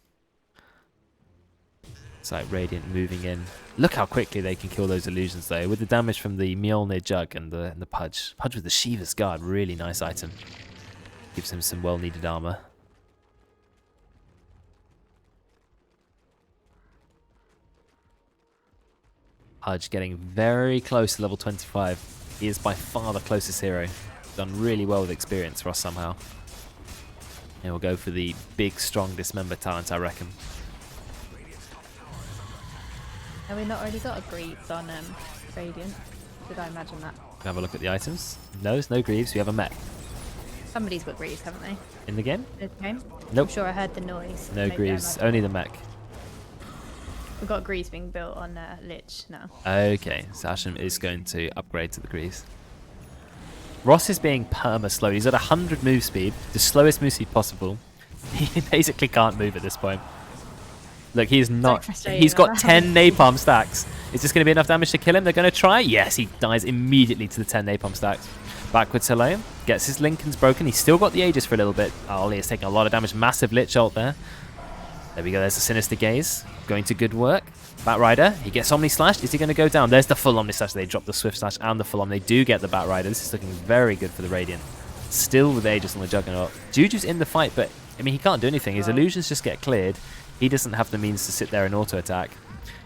It's like Radiant moving in. Look how quickly they can kill those illusions though, with the damage from the Mjolnir Jug and the Pudge. Pudge with the Shiva's Guard, really nice item. Gives him some well-needed armor. Pudge getting very close to level 25. He is by far the closest hero. Done really well with experience for us somehow. And we'll go for the big, strong Dismember talent, I reckon. Have we not already got a Greaves on Radiant? Did I imagine that? Have a look at the items. No, there's no Greaves. We have a mech. Somebody's got Greaves, haven't they? In the game? In the game? Nope. I'm sure I heard the noise. No Maybe I Greaves. imagined. Only the mech. We've got Greaves being built on Lich now. Okay, so Asham is going to upgrade to the Greaves. Ross is being perma-slowed. He's at 100 move speed, the slowest move speed possible. He basically can't move at this point. Look, he is not... He's got 10 napalm stacks. Is this going to be enough damage to kill him? They're going to try? Yes, he dies immediately to the 10 napalm stacks. Backwards hello. Gets his Lincolns broken. He's still got the Aegis for a little bit. Ollie is taking a lot of damage. Massive Lich ult there. There we go. There's the Sinister Gaze. Going to good work. Batrider, he gets Omni Slash. Is he going to go down? There's the full Omni Slash. They drop the Swift Slash and the full Omni. They do get the Batrider. This is looking very good for the Radiant. Still with Aegis on the Juggernaut. Juju's in the fight, but I mean, he can't do anything. His illusions just get cleared. He doesn't have the means to sit there and auto-attack.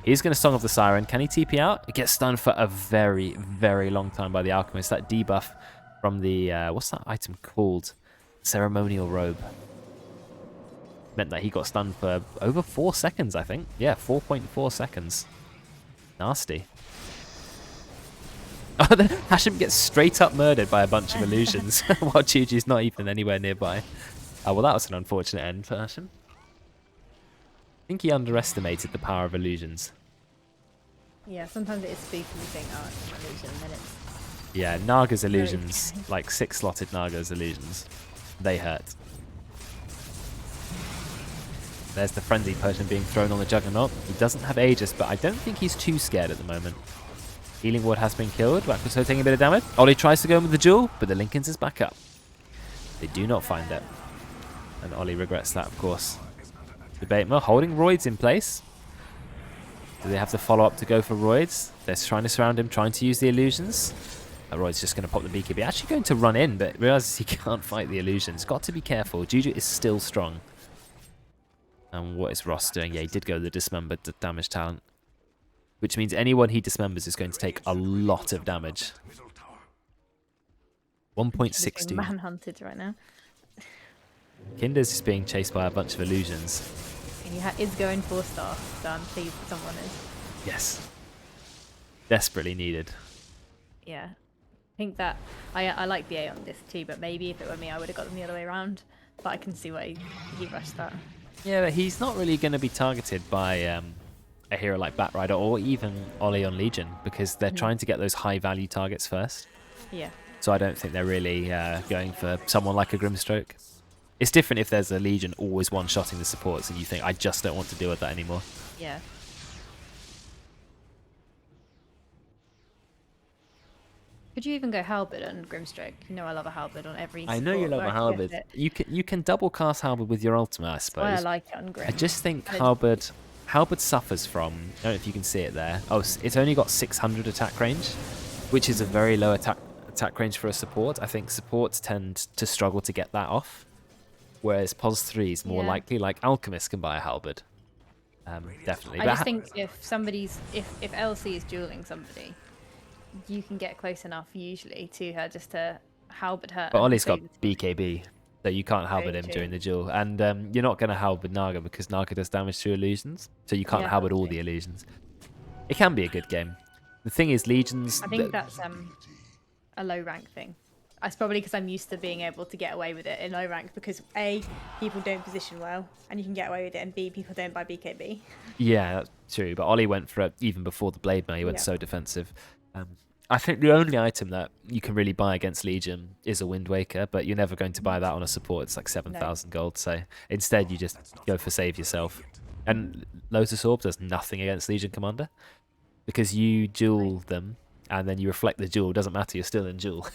He's going to Song of the Siren. Can he TP out? It gets stunned for a very, very long time by the Alchemist. That debuff from the... what's that item called? Ceremonial Robe. Meant that he got stunned for over 4 seconds, I think. Yeah, 4.4 seconds. Nasty. Oh, then Hashem gets straight up murdered by a bunch of illusions while Juju's not even anywhere nearby. Oh, well, that was an unfortunate end for Hashem. I think he underestimated the power of illusions. Yeah, sometimes it is spooky. You think, oh, it's an illusion, and then it's... Yeah, Naga's illusions, like 6-slotted Naga's illusions, they hurt. There's the Frenzy Potion being thrown on the Juggernaut. He doesn't have Aegis, but I don't think he's too scared at the moment. Healing Ward has been killed. Backwards taking a bit of damage. Ollie tries to go in with the Jewel, but the Lincolns is back up. They do not find it. And Ollie regrets that, of course. Debatemer holding Roids in place. Do they have to follow up to go for Roids? They're trying to surround him, trying to use the illusions. Roids just going to pop the BKB. Actually going to run in, but realizes he can't fight the illusions. Got to be careful. Juju is still strong. And what is Ross doing? Yeah, he did go the Dismember damage talent. Which means anyone he dismembers is going to take a lot of damage. 1.62. Manhunted right now. Kinder's just being chased by a bunch of illusions. And he is going 4-star, so I'm pleased that someone is. Yes. Desperately needed. Yeah. I think that I like the A on this too, but maybe if it were me, I would have got them the other way around. But I can see why he rushed that. Yeah, but he's not really going to be targeted by a hero like Batrider or even Ollie on Legion because they're trying to get those high-value targets first. Yeah. So I don't think they're really going for someone like a Grimstroke. It's different if there's a Legion always one-shotting the supports and you think, I just don't want to deal with that anymore. Yeah. Could you even go Halberd on Grimstroke? You know I love a Halberd on every I know you support love a where I can Halberd. get it. You can double cast Halberd with your ultimate, I suppose. That's why I like it on Grim. I just think Halberd suffers from, I don't know if you can see it there. Oh, it's only got 600 attack range, which is a very low attack range for a support. I think supports tend to struggle to get that off, whereas POS 3 is more likely. Like Alchemist can buy a Halberd, definitely. I just think if LC is dueling somebody, you can get close enough usually to her just to halberd her. But Ollie's got BKB, so you can't halberd him true. during the duel. And you're not going to halberd Naga because Naga does damage through illusions, so you can't halberd all the illusions. It can be a good game. The thing is, Legions... I think that's a low rank thing. It's probably because I'm used to being able to get away with it in low rank because A, people don't position well and you can get away with it, and B, people don't buy BKB. Yeah, that's true. But Ollie went for it even before the Blade Mail. He went Yeah. so defensive. I think the only item that you can really buy against Legion is a Wind Waker, but you're never going to buy that on a support. It's like 7,000 gold. So instead, you just go for save yourself. And Lotus Orb does nothing against Legion Commander because you duel them and then you reflect the duel. Doesn't matter, you're still in duel.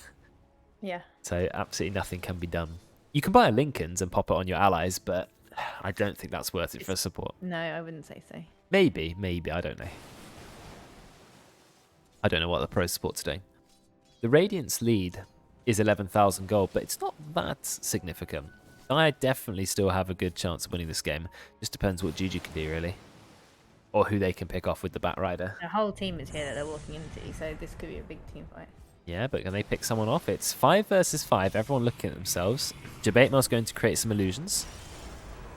Yeah. So absolutely nothing can be done. You can buy a Lincoln's and pop it on your allies, but I don't think that's worth it for support. No, I wouldn't say so. Maybe, I don't know. I don't know what the pros support today. The Radiant's lead is 11,000 gold, but it's not that significant. I definitely still have a good chance of winning this game. Just depends what Juju can do, really. Or who they can pick off with the Bat Rider. The whole team is here that they're walking into, so this could be a big team fight. Yeah, but can they pick someone off? It's 5 versus 5, everyone looking at themselves. Debate Mail's going to create some illusions.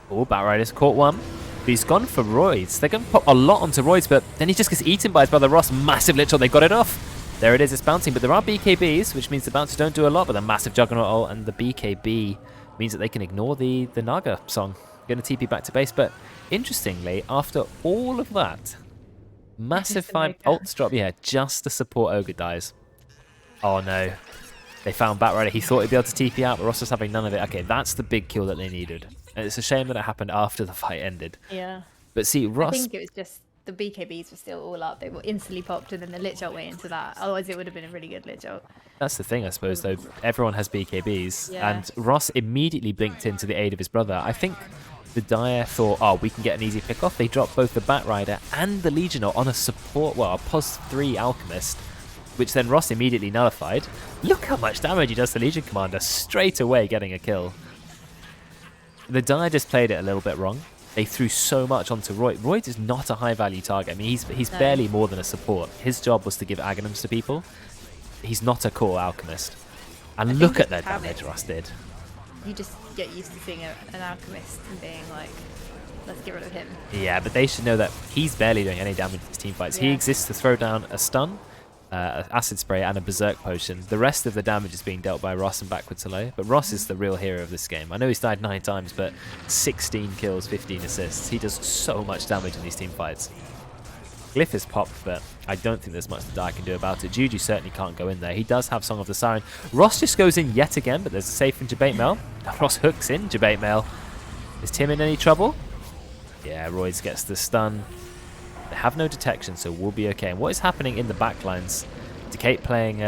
Oh, Bat Rider's caught one. But he's gone for Roids. They're going to put a lot onto Roids, but then he just gets eaten by his brother Ross. Massive lich ult. They got it off. There it is. It's bouncing, but there are BKBs, which means the bouncers don't do a lot, but the massive Juggernaut ult and the BKB means that they can ignore the Naga song. Going to TP back to base, but interestingly, after all of that, massive 5 ults drop. Yeah, just the support Ogre dies. Oh no. They found Bat Rider. He thought he'd be able to TP out, but Ross was having none of it. Okay, that's the big kill that they needed. And it's a shame that it happened after the fight ended. Yeah. But see, Ross... I think it was just the BKBs were still all up. They were instantly popped, and then the lich ult went into that. Otherwise, it would have been a really good lich ult. That's the thing, I suppose, though. Everyone has BKBs. Yeah. And Ross immediately blinked into the aid of his brother. I think the Dire thought, oh, we can get an easy pick off. They dropped both the Bat Rider and the Legionnaut on a support, well, a pos 3 Alchemist, which then Ross immediately nullified. Look how much damage he does to Legion Commander, straight away getting a kill. The Dire just played it a little bit wrong. They threw so much onto Royd. Royd is not a high-value target. I mean, he's barely more than a support. His job was to give Aghanims to people. He's not a core Alchemist. And look at that damage Ross did. You just get used to seeing an Alchemist and being like, let's get rid of him. Yeah, but they should know that he's barely doing any damage in his team fights. Yeah. He exists to throw down a stun, acid spray, and a berserk potion. The rest of the damage is being dealt by Ross and backwards hello. But Ross is the real hero of this game. I know he's died 9 times, but 16 kills, 15 assists. He does so much damage in these team fights. Glyph is popped, but I don't think there's much the Dire can do about it. Juju certainly can't go in there. He does have Song of the Siren. Ross just goes in yet again, but there's a safe in Debate Mail. Ross hooks in Debate Mail. Is Tim in any trouble? Yeah, Royds gets the stun. They have no detection, so we'll be okay. And what is happening in the backlines? Decate playing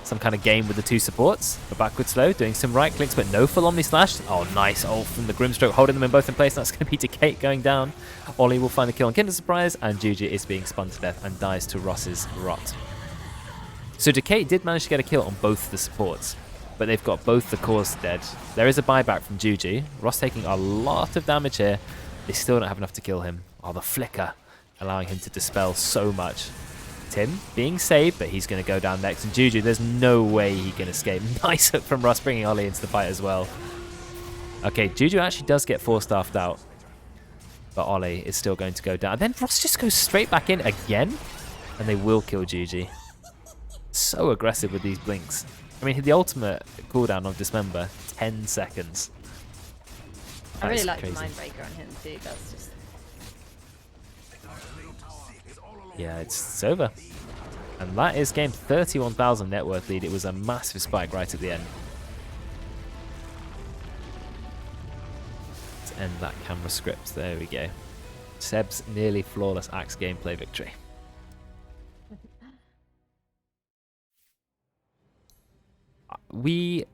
some kind of game with the 2 supports. The backward slow, doing some right clicks, but no full Omni Slash. Oh, nice ult from the Grimstroke, holding them in both in place. That's going to be Decate going down. Ollie will find the kill on Kinder Surprise, and Juju is being spun to death and dies to Ross's rot. So Decate did manage to get a kill on both the supports, but they've got both the cores dead. There is a buyback from Juju. Ross taking a lot of damage here. They still don't have enough to kill him. Oh, the flicker, allowing him to dispel so much. Tim being saved, but he's going to go down next. And Juju, there's no way he can escape. Nice hook from Ross, bringing Ollie into the fight as well. Okay, Juju actually does get 4-staffed out, but Ollie is still going to go down. And then Ross just goes straight back in again, and they will kill Juju. So aggressive with these blinks. I mean, the ultimate cooldown of Dismember, 10 seconds. I really like the Mindbreaker on him too. That's just... Yeah, it's over. And that is game 31,000 net worth lead. It was a massive spike right at the end. Let's end that camera script. There we go. Seb's nearly flawless Axe gameplay victory. We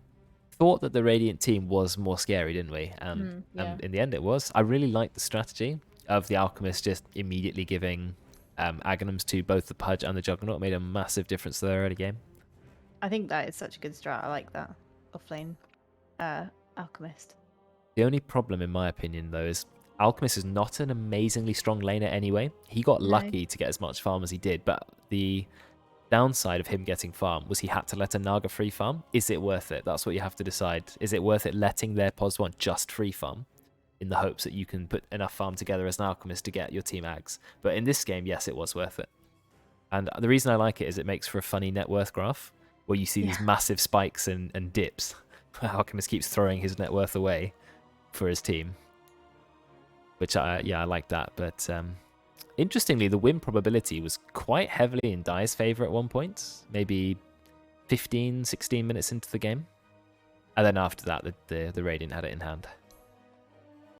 thought that the Radiant team was more scary, didn't we? And in the end it was. I really liked the strategy of the Alchemist just immediately giving Aghanims to both the Pudge and the Juggernaut. It made a massive difference to their early game. I think that is such a good strat. I like that offlane Alchemist. The only problem, in my opinion, though, is Alchemist is not an amazingly strong laner anyway. He got lucky to get as much farm as he did, but the downside of him getting farm was he had to let a Naga free farm. Is it worth it? That's what you have to decide. Is it worth it letting their POS 1 just free farm in the hopes that you can put enough farm together as an Alchemist to get your team Ags? But in this game, yes, it was worth it. And the reason I like it is it makes for a funny net worth graph where you see these massive spikes and dips. Alchemist keeps throwing his net worth away for his team, which I like that. But interestingly, the win probability was quite heavily in Dai's favor at one point, maybe 15, 16 minutes into the game. And then after that, the Radiant had it in hand.